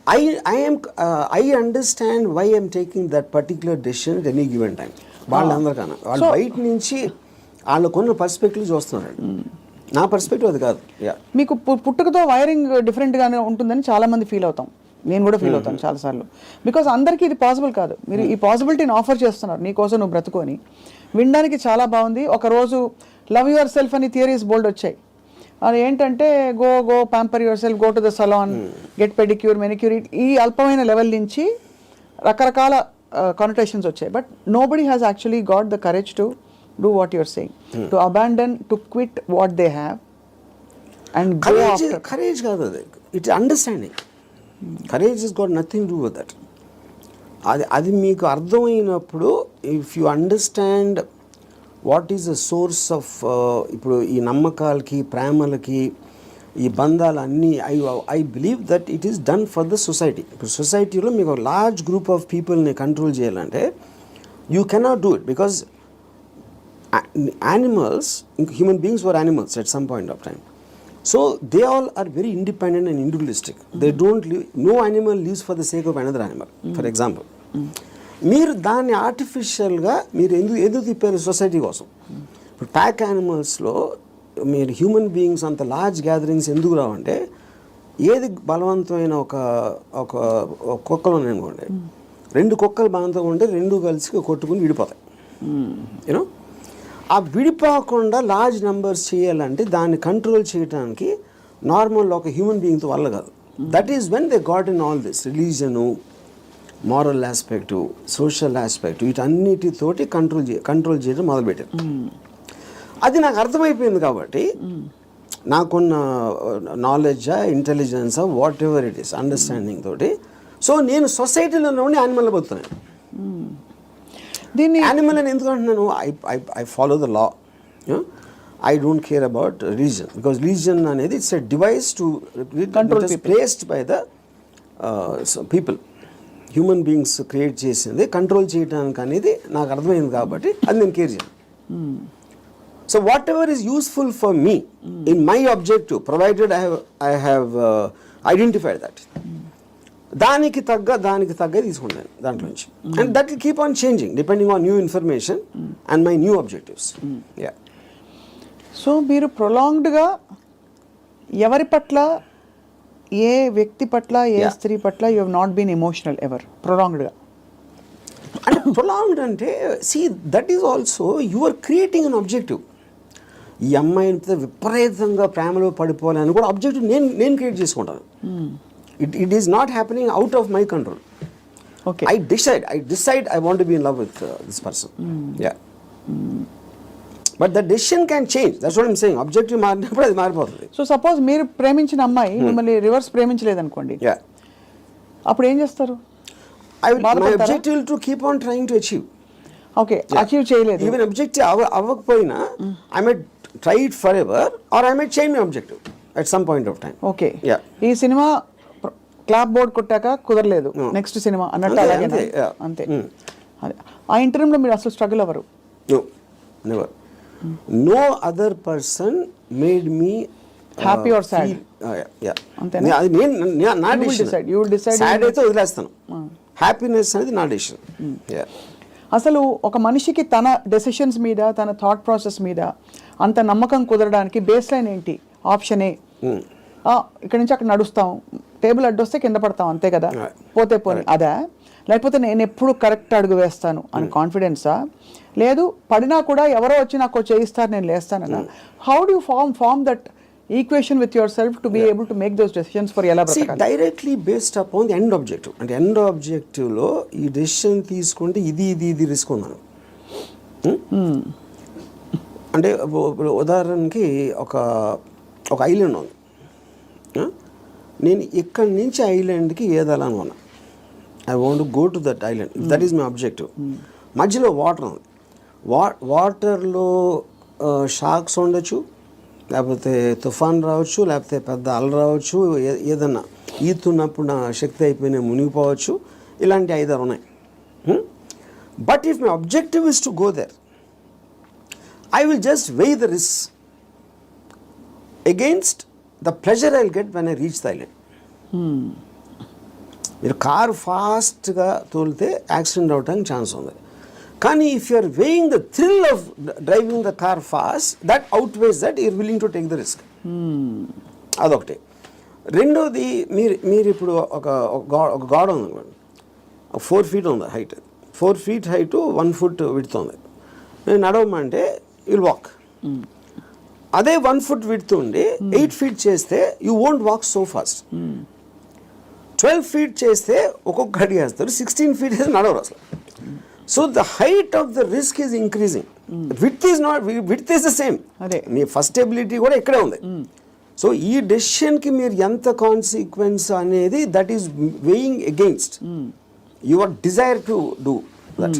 I understand why I'm taking that particular decision at any given time. వాళ్ళందరికన్నా వాళ్ళు బయట నుంచి వాళ్ళకున్న పర్స్పెక్టివ్ చూస్తున్నారు. నా పర్స్పెక్టివ్ అది కాదు. మీకు పుట్టుకతో వైరింగ్ డిఫరెంట్గానే ఉంటుందని చాలా మంది ఫీల్ అవుతాం, నేను కూడా ఫీల్ అవుతాను చాలాసార్లు. బికాజ్ అందరికీ ఇది పాసిబుల్ కాదు. మీరు ఈ పాసిబిలిటీని ఆఫర్ చేస్తున్నారు, నీకోసం నువ్వు బ్రతుకొని వినడానికి చాలా బాగుంది. ఒకరోజు లవ్ యువర్ సెల్ఫ్ అని థియరీస్ బోల్డ్ వచ్చాయి. అది ఏంటంటే go pamper yourself, go to the salon, get pedicure, manicure, ఈ అల్పమైన లెవెల్ నుంచి రకరకాల కనోటేషన్స్ వచ్చాయి. But nobody has actually got the courage to do what your saying, to abandon, to quit what they have and go after. Courage కాదు అది, it's understanding. Courage is got nothing to do with that. అది మీకు అర్థమైనప్పుడు, if you understand what is the source of, ఇప్పుడు ఈ నమ్మకాలకి ప్రేమలకి ఈ బంధాలు అన్నీ, I believe that it is done for the society. ఇప్పుడు సొసైటీలో మీకు లార్జ్ గ్రూప్ ఆఫ్ పీపుల్ని కంట్రోల్ చేయాలంటే you cannot do it, because animals, human beings were animals at some point of time. So they all are very independent and individualistic. They don't live, no animal lives for the sake of another animal. For example, మీరు దాన్ని ఆర్టిఫిషియల్గా మీరు ఎందుకు తిప్పారు society కోసం. ఇప్పుడు pack యానిమల్స్లో మీరు human beings అంత లార్జ్ గ్యాదరింగ్స్ ఎందుకు రావంటే, ఏది బలవంతమైన ఒక కుక్కలు ఉన్నాయనుకోండి, 2 కుక్కలు బలవంతంగా ఉంటే 2 కలిసి కొట్టుకుని విడిపోతాయి. యూనో, ఆ విడిపోకుండా లార్జ్ నెంబర్స్ చేయాలంటే దాన్ని కంట్రోల్ చేయడానికి నార్మల్ ఒక హ్యూమన్ బీయింగ్తో వల్ల కాదు. That is when they got in all this religion, moral aspect, social aspect, వీటన్నిటితోటి కంట్రోల్ చేయడం మొదలుపెట్టారు. అది నాకు అర్థమైపోయింది కాబట్టి నాకున్న నాలెడ్జా, ఇంటెలిజెన్సా, whatever it is, understanding తోటి, సో నేను సొసైటీలో ఉండి యానిమల్ బతున్నాను. దీన్ని యానిమల్ అని ఎందుకు అంటున్నాను, I follow the law. I don't care about religion, because religion అనేది it's a device to Control it is people. placed by the people, human beings create చేసింది కంట్రోల్ చేయడానికి అనేది నాకు అర్థమైంది కాబట్టి అది నేను కేర్ చేయను. So what ever is useful for me in my objective provided I have identified that, దానికి తగ్గ తీసుకుంటాను దాంట్లోంచి. And that will keep on changing depending on new information and my new objectives. Yeah. So మీరు ప్రొలాంగ్డ్గా ఎవరి పట్ల, ఏ వ్యక్తి పట్ల, ఏ స్త్రీ పట్ల you have not been emotional ever ప్రొలాంగ్డ్గా? అంటే ప్రొలాంగ్డ్ అంటే see that is also you are creating an objective. ఈ అమ్మాయిని విపరీతంగా ప్రేమలో పడిపోవాలని కూడా ఆబ్జెక్టివ్ నేను క్రియేట్ చేసుకుంటాను. It is not happening out of my control. Okay, I decide I want to be in love with this person. Yeah. But the decision can change. That's what I'm saying. Objective మారినప్పుడు అది మారిపోతుంది. So suppose మీరు ప్రేమించిన అమ్మాయి మిమ్మల్ని reverse ప్రేమించలేదు అనుకోండి, Yeah. అప్పుడు ఏం చేస్తారు? My బాధపడతారా? objective will to keep on trying to achieve. Okay, achieve చేయలేదు. Even objective అవ్వకపోయినా I might try it forever or I might change my objective at some point of time. Okay, Yeah. ఈ cinema clap board కొట్టాక కుదరలేదు, next cinema అన్నట్టు అంతే, అలాగే అంతే, yeah. అంతే. అదే ఆ ఇంటర్వ్యూలో మీరు అసలు స్ట్రగుల్ అవ్వరు? No, never. No other person made me Happy or sad? Yeah. అంతేనా? అది నా You will decision. decide. You will decide. Sad అయితే వదిలేస్తాను. హ్యాపీనెస్ అనేది నా డెసిషన్. అసలు ఒక మనిషికి తన డెసిషన్స్ మీద, తన థాట్ ప్రాసెస్ మీద అంత నమ్మకం కుదరడానికి బేస్ లైన్ ఏంటి? ఆప్షన్ ఏ, ఇక్కడ నుంచి అక్కడ నడుస్తాం, టేబుల్ అడ్డొస్తే కింద పడతాం, అంతే కదా, పోతే పోనీ అదా? లేకపోతే నేను ఎప్పుడు కరెక్ట్ అడుగు వేస్తాను అని కాన్ఫిడెన్సా? లేదు పడినా కూడా ఎవరో వచ్చి నాకు చేయిస్తారు, నేను లేస్తానన్నా? How do you form that equation with yourself to be able to make those decisions for ఎలా బ్రతకాలి? Directly based upon the end objective. అంటే ఎండ్ ఆబ్జెక్టివ్లో ఈ డెసిషన్ తీసుకుంటే ఇది రిస్క్ ఉందను. అంటే ఇప్పుడు ఉదాహరణకి ఒక ఐలాండ్ ఉంది. నేను ఇక్కడి నుంచి ఐలాండ్కి ఏదాలని ఉన్నా. I want go to that island, that is my objective. మధ్యలో వాటర్ ఉంది. వాటర్లో షాక్స్ ఉండొచ్చు, లేకపోతే తుఫాన్ రావచ్చు, లేకపోతే పెద్ద అల రావచ్చు, ఏదన్నా ఈతున్నప్పుడు నా శక్తి అయిపోయినా మునిగిపోవచ్చు. ఇలాంటి 5-6 ఉన్నాయి. But if my objective is to go there, I will just weigh the risks against the pleasure I will get when I reach the island. మీరు కారు ఫాస్ట్గా తోలితే యాక్సిడెంట్ అవడానికి ఛాన్స్ ఉంది. కానీ if you are weighing the thrill of driving the car fast, that outweighs that you're willing to take the risk. అదొకటి. రెండోది, మీరు ఇప్పుడు ఒక గోడ ఉంది అనుకోండి, 4 feet ఉంది height, 4 feet height 1 foot width ఉంది. నేను నడవమంటే విల్ వాక్. అదే 1 foot విడ్త్ ఉండి 8 feet చేస్తే you won't walk so fast. 12 feet చేస్తే ఒక్కొక్క అడిగి వేస్తారు, 16 feet అయితే నడవరు అసలు. So the height of the risk is increasing. Width is the same. అదే మీ ఫస్ట్ ఎబిలిటీ కూడా ఇక్కడే ఉంది. సో ఈ డెసిషన్కి మీరు ఎంత కాన్సిక్వెన్స్ అనేది that is weighing against your desire to do that.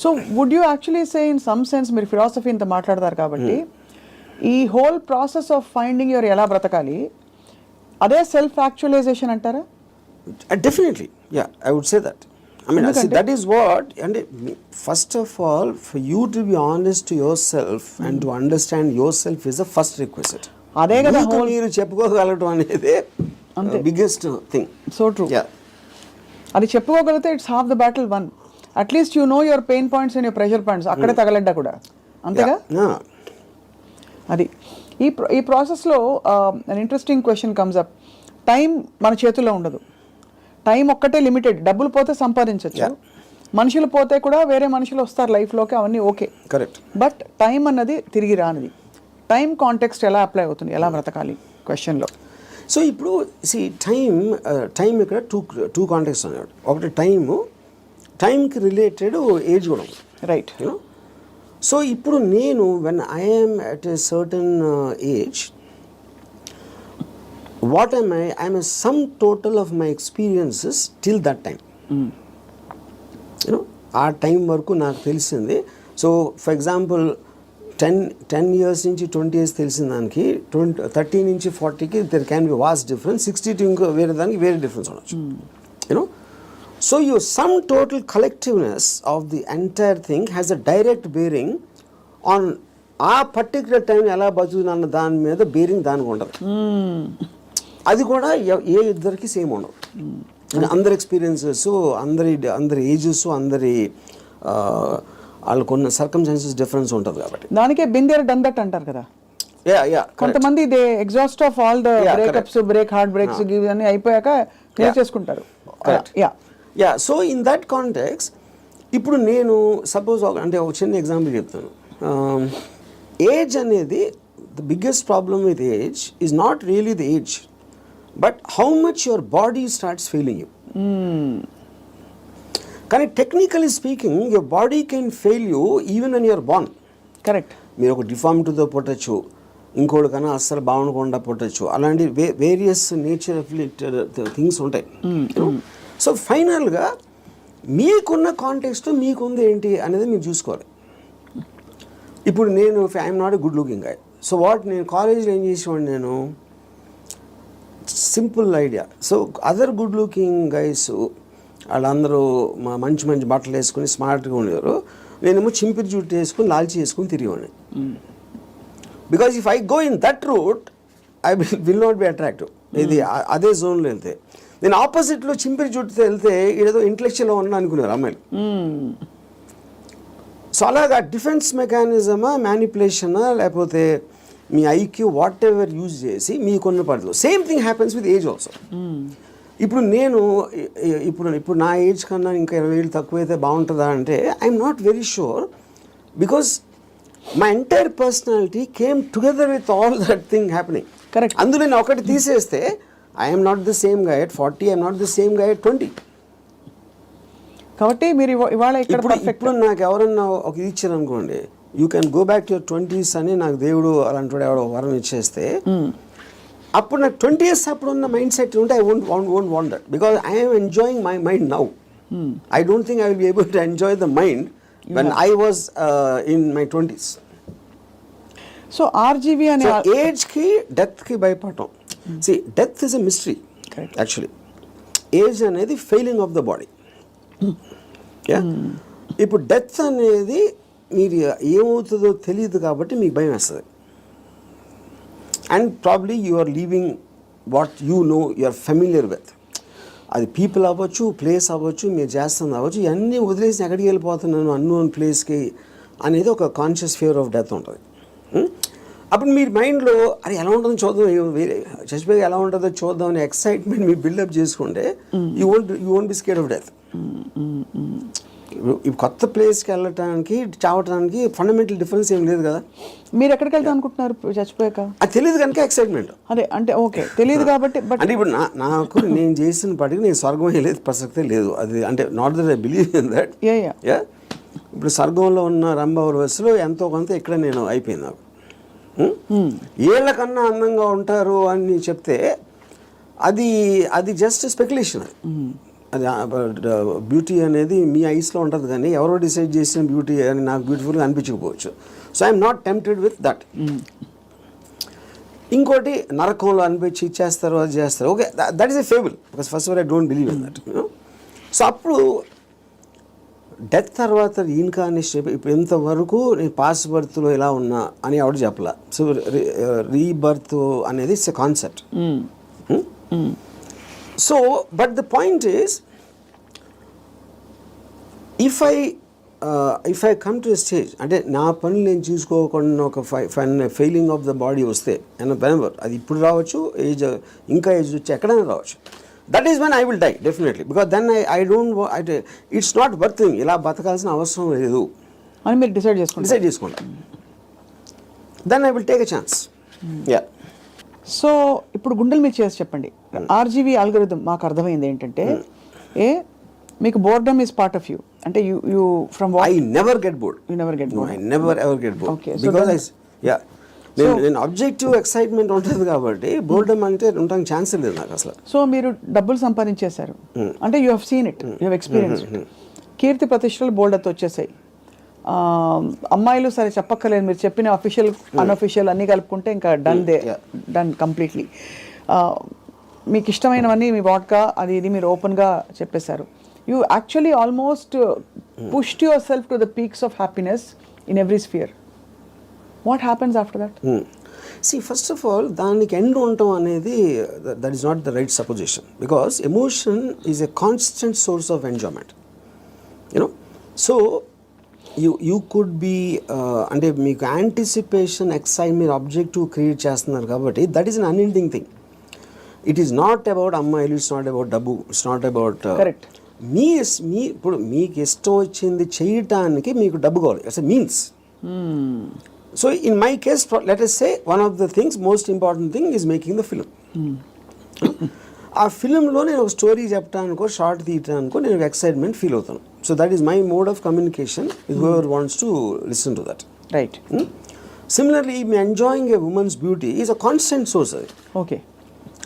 So would you actually say in some sense, మీరు philosophy ఇంత మాట్లాడతారు కాబట్టి, ఈ whole process of finding your ఎలా బ్రతకాలి అదే సెల్ఫ్ యాక్చువలైజేషన్ అంటారా? Definitely, yeah, I would say that. I mean, see, that is what, and first of all, for you to be honest to yourself and to understand yourself is the first requisite. అదే కదా మీరు చెప్పుకోగలగడం అనేది biggest thing. So true. Yeah. అది చెప్పుకోగలిగితే it's half the battle won. At least you know your pain points and your pressure points, అక్కడే తగలడ్డా కూడా, అంతేగా? Yeah. అది ఈ ప్రాసెస్లో an interesting question comes up. Time మన చేతుల్లో ఉండదు. టైం ఒక్కటే లిమిటెడ్. డబ్బులు పోతే సంపాదించవచ్చు, మనుషులు పోతే కూడా వేరే మనుషులు వస్తారు లైఫ్లోకి, అవన్నీ ఓకే, కరెక్ట్. బట్ టైం అన్నది తిరిగి రానిది. టైం కాంటెక్స్ట్ ఎలా అప్లై అవుతుంది, ఎలా బ్రతకాలి క్వశ్చన్లో? సో ఇప్పుడు టైం ఇక్కడ టూ కాంటెక్స్ట్ అన్నాడు. ఒకటి టైంకి రిలేటెడ్ ఏజ్ కూడా ఉంది, రైట్? యూనో. సో ఇప్పుడు నేను when I'm at a certain age, what am I am a sum total of my experiences till that time. You know, ఆ టైం వరకు నాకు తెలిసింది. సో ఫర్ ఎగ్జాంపుల్ 10 years నుంచి 20 years తెలిసిన దానికి 30 నుంచి 40కి there can be vast difference, 60 to ఇంకో వేరే దానికి వేరే డిఫరెన్స్ ఉండొచ్చు. You know, so your sum total collectiveness of the entire thing has a direct bearing on ఆ పర్టికులర్ టైం ఎలా బతుకుతున్న దాని మీద బేరింగ్ దానికి ఉండదు. అది కూడా ఏ ఇద్దరికి సేమ్ ఉండదు. అందరి ఎక్స్పీరియన్సెస్, అందరి ఏజెస్, అందరి వాళ్ళకున్న సర్కమ్స్టాన్సెస్ డిఫరెన్స్ ఉంటుంది కాబట్టి దానికే బిందేర్ డన్ దట్ అంటారు కదా. కొంతమంది they exhaust of all the breakups, heart breaks ఇవన్నీ అయిపోయాక క్లియర్ చేసుకుంటారు. సో ఇన్ దట్ కాంటెక్స్ ఇప్పుడు నేను సపోజ్ అంటే ఒక చిన్న ఎగ్జాంపుల్ చెప్తాను. ఏజ్ అనేది the biggest problem with age is not really the age, but how much your body starts failing you. కానీ technically speaking your body can fail you even when you're born. Correct. మీరు ఒక డిఫార్మిటీతో పుట్టచ్చు, ఇంకోటి కన్నా అస్సలు బాగుండకుండా పుట్టచ్చు, అలాంటి various nature things ఉంటాయి. So ఫైనల్గా మీకున్న కాంటెక్స్ట్ మీకుంది ఏంటి అనేది మీరు చూసుకోవాలి. ఇప్పుడు నేను I'm not a good looking guy, so నేను కాలేజ్లో ఏం చేసేవాడిని, నేను simple idea. So other good looking guys వాళ్ళందరూ మంచి మంచి బట్టలు వేసుకుని స్మార్ట్గా ఉండేవారు, నేనేమో చింపిరి జుట్టు వేసుకుని లాల్చి వేసుకుని తిరిగేవాడిని. Because if I go in that route I will not be attractive. ఇది అదే జోన్లో వెళ్తే, నేను ఆపోజిట్లో చింపిరి జుట్టుతో వెళ్తే ఏదో ఇంటలెక్చువల్గా ఉన్నా అనుకునేవారు అమ్మాయిలు. సో అలాగా డిఫెన్స్ మెకానిజమా, మ్యానిపులేషనా, లేకపోతే మీ ఐక్యూ వాట్ ఎవర్ యూజ్ చేసి మీకున్న పడదు. Same thing happens with age also. ఇప్పుడు నేను ఇప్పుడు నా ఏజ్ కన్నా ఇంకా 20 ఏళ్ళు తక్కువైతే బాగుంటుందా అంటే I'm not very sure, because my entire personality came together with all that thing happening. Correct. అందులో నేను ఒకటి తీసేస్తే I'm not the same guy at 40, I'm not the same guy at 20. కాబట్టి మీరు ఇవాళ ఇప్పుడు నాకు ఎవరన్నా ఒక ఇది ఇచ్చారు అనుకోండి, you can go back to your 20s అని నాకు దేవుడు అలాంటి ఎవడో వరం ఇచ్చేస్తే, అప్పుడు నాకు 20 years అప్పుడు ఉన్న మైండ్ సెట్ ఉంటే I won't want that, because I'm enjoying my mind now. I don't think I will be able to enjoy the mind when I was in my 20s. So RGV అనే ఏజ్కి డెత్కి భయపడటం. See death is a mystery actually. Age అనేది failing of the body. ఇప్పుడు death అనేది మీరు ఏమవుతుందో తెలియదు కాబట్టి మీకు భయం వేస్తుంది. And probably you are leaving what you no, you are familiar with. అది పీపుల్ అవ్వచ్చు, ప్లేస్ అవ్వచ్చు, మీరు చేస్తుంది అవ్వచ్చు, ఇవన్నీ వదిలేసి ఎక్కడికి వెళ్ళిపోతున్నాను అన్నోన్ ప్లేస్కి అనేది ఒక కాన్షియస్ ఫియర్ ఆఫ్ డెత్ ఉంటుంది. అప్పుడు మీరు మైండ్లో అది ఎలా ఉంటుందో చూద్దాం, వేరే చచ్చిపోయి ఎలా ఉంటుందో చూద్దాం అనే ఎక్సైట్మెంట్ మీరు బిల్డప్ చేసుకుంటే you won't be scared of death. ఈ కొత్త ప్లేస్కి వెళ్ళటానికి, చావటానికి ఫండమెంటల్ డిఫరెన్స్ ఏం లేదు కదా. మీరు ఎక్కడికి వెళ్తాం అనుకుంటున్నారు చచ్చిపోయాక? అది తెలియదు కనుక ఎక్సైట్మెంట్. అదే అంటే ఓకే తెలియదు కాబట్టి. బట్ అంటే ఇప్పుడు నాకు నేను చేసిన పాటికి నేను స్వర్గం వెళ్ళేది ప్రసక్తే లేదు. అది అంటే not that I believe in that. ఇప్పుడు స్వర్గంలో ఉన్న రంభావరవస్సులో ఎంతో కొంత ఇక్కడ నేను అయిపోయింది. నాకు ఏళ్ళకన్నా అందంగా ఉంటారు అని చెప్తే అది జస్ట్ స్పెక్యులేషన్. అది బ్యూటీ అనేది మీ ఐస్లో ఉంటుంది, కానీ ఎవరో డిసైడ్ చేసిన బ్యూటీ అని నాకు బ్యూటిఫుల్గా అనిపించకపోవచ్చు. So I'm not tempted with that. ఇంకోటి నరకంలో అనిపించి ఇచ్చేస్తారు, అది చేస్తారు, okay, that is a fable, because first of all I don't believe in that. So అప్పుడు డెత్ తర్వాత రీఇన్కార్నేషన్ ఇప్పుడు ఇంతవరకు నేను పాస్ట్ బర్త్లో ఎలా ఉన్నా అని ఎవడు చెప్పలా. సో రీబర్త్ అనేది it's a concept. So but the point is, if I come to a stage, అంటే నా పనులు నేను చూసుకోకుండా ఒక ఫెయిలింగ్ ఆఫ్ ద బాడీ వస్తే వెనెవర్, అది ఇప్పుడు రావచ్చు, ఏజ్ ఇంకా ఏజ్ వచ్చి ఎక్కడైనా రావచ్చు, that is when I will die definitely. Because then I don't, it's not worth thing, ఇలా బతకాల్సిన అవసరం లేదు అని మీరు డిసైడ్ చేసుకుంటా. Then I will take a chance. So ఇప్పుడు గుండెల మీద చేసి చెప్పండి, ఆర్జీవీ ఆల్గోరిథం మాకు అర్థమైంది ఏంటంటే, మీకు boredom is part of you, అంటే you from I never get bored. You never get bored. I never ever get bored. Okay. Because నేను ఆబ్జెక్టివ్ ఎక్సైట్మెంట్ ఉంటుంది కాబట్టి బోర్డమ్ అంటే ఉండడానికి ఛాన్స్ లేదు నాకు అసలు. సో మీరు డబ్బులు సంపాదించేశారు అంటే you have seen it, you have experience. కీర్తి ప్రతిష్టలు బోల్డర్తో వచ్చేసాయి, అమ్మాయిలు సరే చెప్పక్కర్లేదు, మీరు చెప్పిన అఫీషియల్ అన్అఫీషియల్ అన్నీ కలుపుకుంటే ఇంకా డన్ కంప్లీట్లీ. మీకు ఇష్టమైనవన్నీ మీ వాడ్కా అది ఇది మీరు ఓపెన్గా చెప్పేశారు. You actually almost pushed yourself to the peaks of happiness in every sphere. What happens after that? See, first of all, దానికి ఎండ్ ఉండటం అనేది that is not the right supposition, because emotion is a constant source of enjoyment, you know. So you could be అంటే మీకు anticipation excite మీరు objective create చేస్తున్నారు కాబట్టి that is an unending thing. It is not about అమ్మాయిలు, it's not about డబ్బు, it's not about correct. మీ ఇప్పుడు మీకు ఇష్టం వచ్చింది చేయటానికి మీకు డబ్బు కావాలి, it's a means. So in my case, let us say one of the things, most important thing is making the film. ఆ ఫిలింలో నేను ఒక స్టోరీ చెప్పడానికో షార్ట్ తీయటానికో నేను ఎక్సైట్మెంట్ ఫీల్ అవుతాను. So that is my mode of communication with whoever wants to listen to that. Right. Similarly me enjoying A women's beauty is a constant source. అది okay.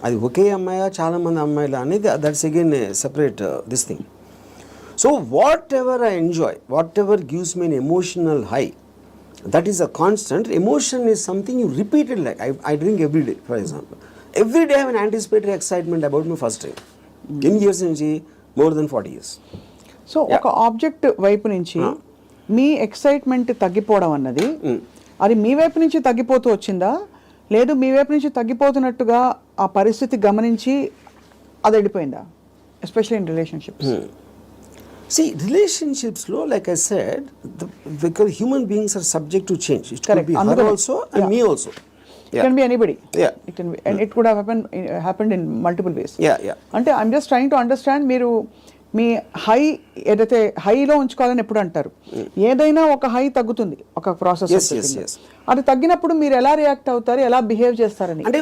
అది ఒకే అమ్మాయి చాలా మంది అమ్మాయిలు అనేది that's again separate this thing. So what ever I enjoy, what ever gives me N emotional high, that is a constant. Emotion is something you repeated, like I drink every day, for example. Every day I have an anticipatory excitement about my first time. Eన్ని years నుంచి? More than 40 years. So ఒక object వైపు నుంచి మీ excitement తగ్గిపోవడం అన్నది అది మీ వైపు నుంచి తగ్గిపోతూ వచ్చిందా, లేదు మీ వైపు నుంచి తగ్గిపోతున్నట్టుగా ఆ పరిస్థితి గమనించి అది వెళ్ళిపోయిందా, especially in relationships? See, relationships lo, like I said, because human beings are subject to change. It could be her also and me also. It can be anybody. Yeah. It can be, and it could have happened in multiple ways. Yeah. అంటే I'm just trying to understand, మీరు మీ high ఏదైతే హైలో ఉంచుకోవాలని ఎప్పుడు అంటారు, ఏదైనా ఒక high తగ్గుతుంది ఒక ప్రాసెస్. Yes. అది తగ్గినప్పుడు మీరు ఎలా రియాక్ట్ అవుతారు, ఎలా బిహేవ్ చేస్తారని. అంటే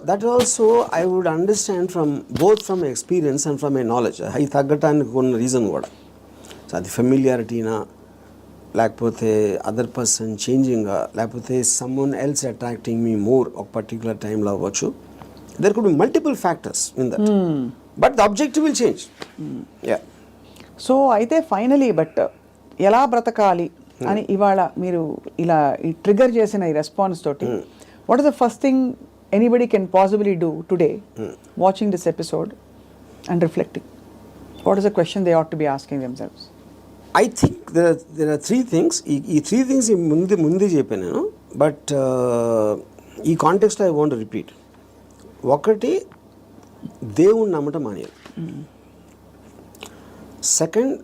that also I would understand from both from experience and from my knowledge. High తగ్గటానికి ఉన్న రీజన్ కూడా, సో అది ఫెమిలియారిటీనా, లేకపోతే అదర్ పర్సన్ చేంజింగా, లేకపోతే someone else attracting me more ఒక పర్టికులర్ టైంలో అవ్వచ్చు. There could be multiple factors in that, but the objective will change. So అయితే ఫైనలీ బట్ ఎలా బ్రతకాలి అని ఇవాళ మీరు ఇలా ఈ ట్రిగర్ చేసిన ఈ రెస్పాన్స్ తోటి, what is the first thing anybody can possibly do today watching this episode and reflecting? What is the question they ought to be asking themselves? I think there are three things. ఈ three things ముందే చెప్పాను నేను, but ఈ కాంటెక్స్లో I want repeat. ఒకటి, దేవుణ్ణి నమ్మటం మానేయాలి. Second,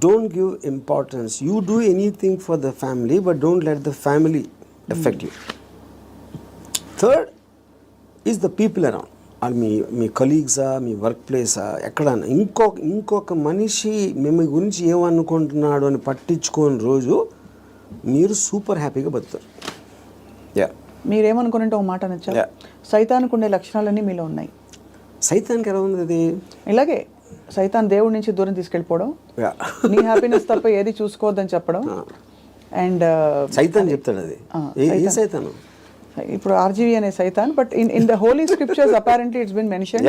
don't give importance. You do anything for the family, but don't let the family affect you. Third is the people around. మీ కలీగ్సా, మీ వర్క్ ప్లేసా, ఎక్కడన్నా ఇంకొక మనిషి మేము గురించి ఏమనుకుంటున్నాడు అని పట్టించుకోని రోజు మీరు సూపర్ హ్యాపీగా బతుకుతారు. మీరేమనుకున్నట్టు ఒక మాట నచ్చారు, సైతానికి ఉండే లక్షణాలన్నీ మీలో ఉన్నాయి. సైతానికి ఎలా ఉంది అది? ఇలాగే సైతాన్ దేవుడి నుంచి దూరం తీసుకెళ్ళిపోవడం, నీ హ్యాపీనెస్ తప్ప ఏది చూసుకోవద్దని చెప్పడం. అండ్ సైతాన్ చెప్తాడు అది. ఏ సైతాను? ఇప్పుడు ఆర్జీవి అనే సైతాన్, but in the holy scriptures apparently it's been mention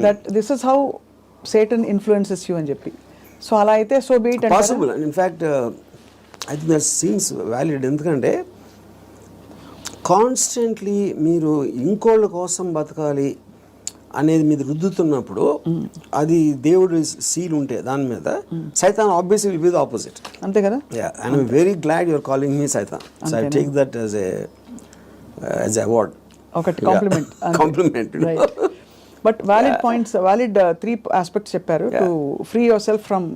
that this is how Satan influences you అని చెప్పి. సో అలా అయితే so be it possible. In fact I think that seems valid. ఎందుకంటే కాన్స్టెంట్లీ మీరు ఇంకోళ్ళ కోసం బతకాలి అనేది మీద రుద్దుతున్నప్పుడు, అది దేవుడు సీల్ ఉంటే దాని మీద, సైతాన్ obviously will be the opposite. అంతే కదా? And I'm very glad your calling me సైతాన్. So I take that as a award, ఒకటి compliment. But valid points, valid 3 aspects చెప్పారు to free your self from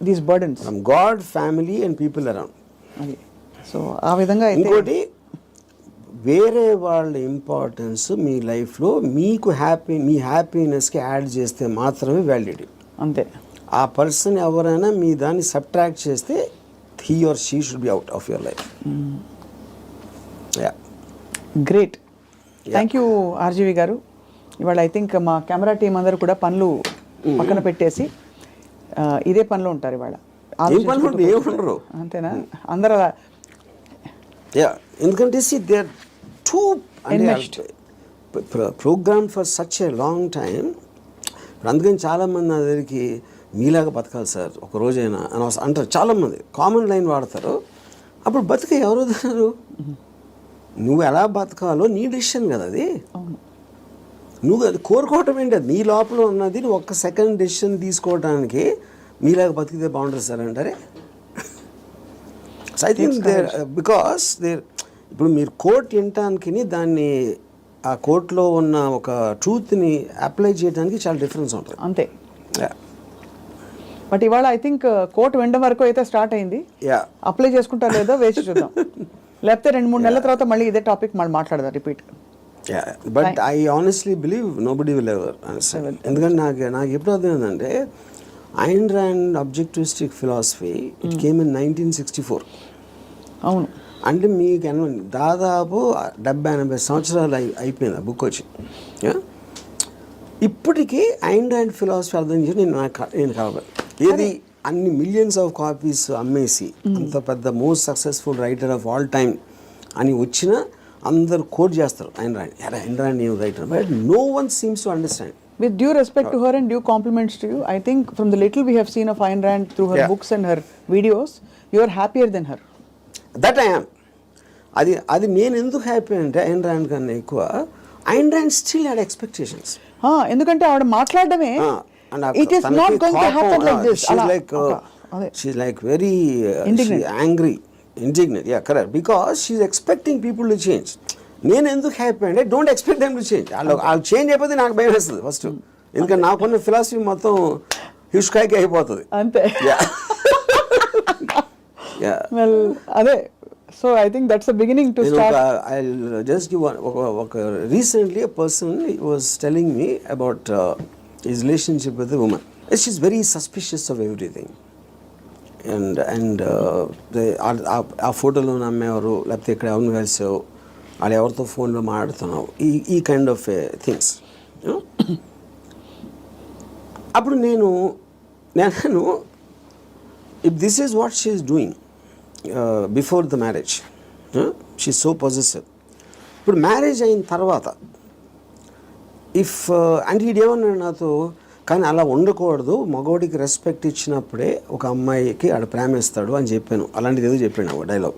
these burdens, from God, family and people around. అది so ఆ విధంగా. ఇంకోటి, వేరే వాళ్ళ importance మీ లైఫ్లో మీకు మీ హ్యాపీనెస్కి యాడ్ చేస్తే మాత్రమే వ్యాలిడిటీ. అంతే. ఆ పర్సన్ ఎవరైనా మీ దాన్ని సబ్ట్రాక్ట్ చేస్తే he or she should be out of your life. Great. Thank you RGV గారు. ఇవాళ ఐ థింక్ మా కెమెరా టీం అందరూ కూడా పనులు పక్కన పెట్టేసి ఇదే పనిలో ఉంటారు ఇవాళ. ఏమన్నారు అంతేనా? అందరూ అలా. ఎందుకంటే they are too program for such a long time. అందుకని చాలామంది నా దగ్గరికి మీలాగా బతకాలి సార్ ఒక రోజైనా అని అంటారు చాలామంది, కామన్ లైన్ వాడతారు. అప్పుడు బతికే ఎవరు వదిలేరు? నువ్వు ఎలా బతకాలో నీ డెసిషన్ కదా అది. నువ్వు అది కోరుకోవటం ఏంటి? అది నీ లోపల ఉన్నది. నువ్వు ఒక్క సెకండ్ డెసిషన్ తీసుకోవడానికి మీలాగా బతికితే బాగుంటుంది సార్ అంటారే. So I think there because there ఇప్పుడు మీరు కోర్ట్ వినటానికి దాన్ని ఆ కోర్టులో ఉన్న ఒక ట్రూత్ని అప్లై చేయడానికి చాలా డిఫరెన్స్ ఉంటుంది అంతే. బట్ ఇవాళ ఐ థింక్ కోర్టు వినడం వరకు అయితే స్టార్ట్ అయింది. అప్లై చేసుకుంటా లేదో వేసి చూద్దాం. లేకపోతే 2-3 నెలల తర్వాత మళ్ళీ ఇదే టాపిక్ మళ్ళీ మాట్లాడదాం repeat. But I honestly believe nobody will ever understand. ఎందుకంటే నాకు ఎప్పుడు అర్థమైందంటే Ayn Rand objectivistic philosophy it came in 1964. అవును. అంటే మీకు దాదాపు 70-80 సంవత్సరాలు అయిపోయింది ఆ బుక్ వచ్చి. ఇప్పటికీ ఐన్ ర్యాండ్ ఫిలాసఫీ అర్థం చేసి నేను కావాలి ఏది అన్ని మిలియన్స్ ఆఫ్ కాపీస్ అమ్మేసి అంత పెద్ద most successful writer of all time అని వచ్చిన అందరు కోట్ చేస్తారు ఐన్ ర్యాండ్ నేను writer, but no one seems to understand. With due respect to her and due compliments to you, I think from the little we have seen of Ayn Rand through her books and her videos, you are happier than her. That I am. అది నేను ఎందుకు happy అంటే Ayn Rand కన్నా ఎక్కువ Ayn Rand still had expectations. ఎందుకంటే ఆవిడ మాట్లాడమే it is not going to happen like this. She's like very angry, indignant. Yeah, correct. Because she's expecting people to change. నేను ఎందుకు హ్యాపీ అంటే don't expect them to change. వాళ్ళు change అయిపోతే నాకు భయం వేస్తుంది ఫస్ట్. ఎందుకంటే నాకున్న ఫిలాసఫీ మొత్తం హిస్కాయికి అయిపోతుంది అంతే. వెల్ అదే. So I think that's the beginning to start. I just give ఒక recently a person was telling me about his relationship with a woman. She's very suspicious of everything. And ఆ ఫోటోలో నమ్మేవారు లేకపోతే ఇక్కడ ఎవరిని కలిసావు, వాళ్ళు ఎవరితో ఫోన్లో మాట్లాడుతున్నావు, ఈ కైండ్ ఆఫ్ థింగ్స్. అప్పుడు నేను if this is what she is doing before the marriage, she so possessive. ఇప్పుడు మ్యారేజ్ అయిన తర్వాత అంటే ఈడేమన్నాడు నాతో, కానీ అలా ఉండకూడదు, మగవాడికి రెస్పెక్ట్ ఇచ్చినప్పుడే ఒక అమ్మాయికి ఆడ ప్రేమిస్తాడు అని చెప్పాను. అలాంటిది ఏదో చెప్పాను ఒక డైలాగ్.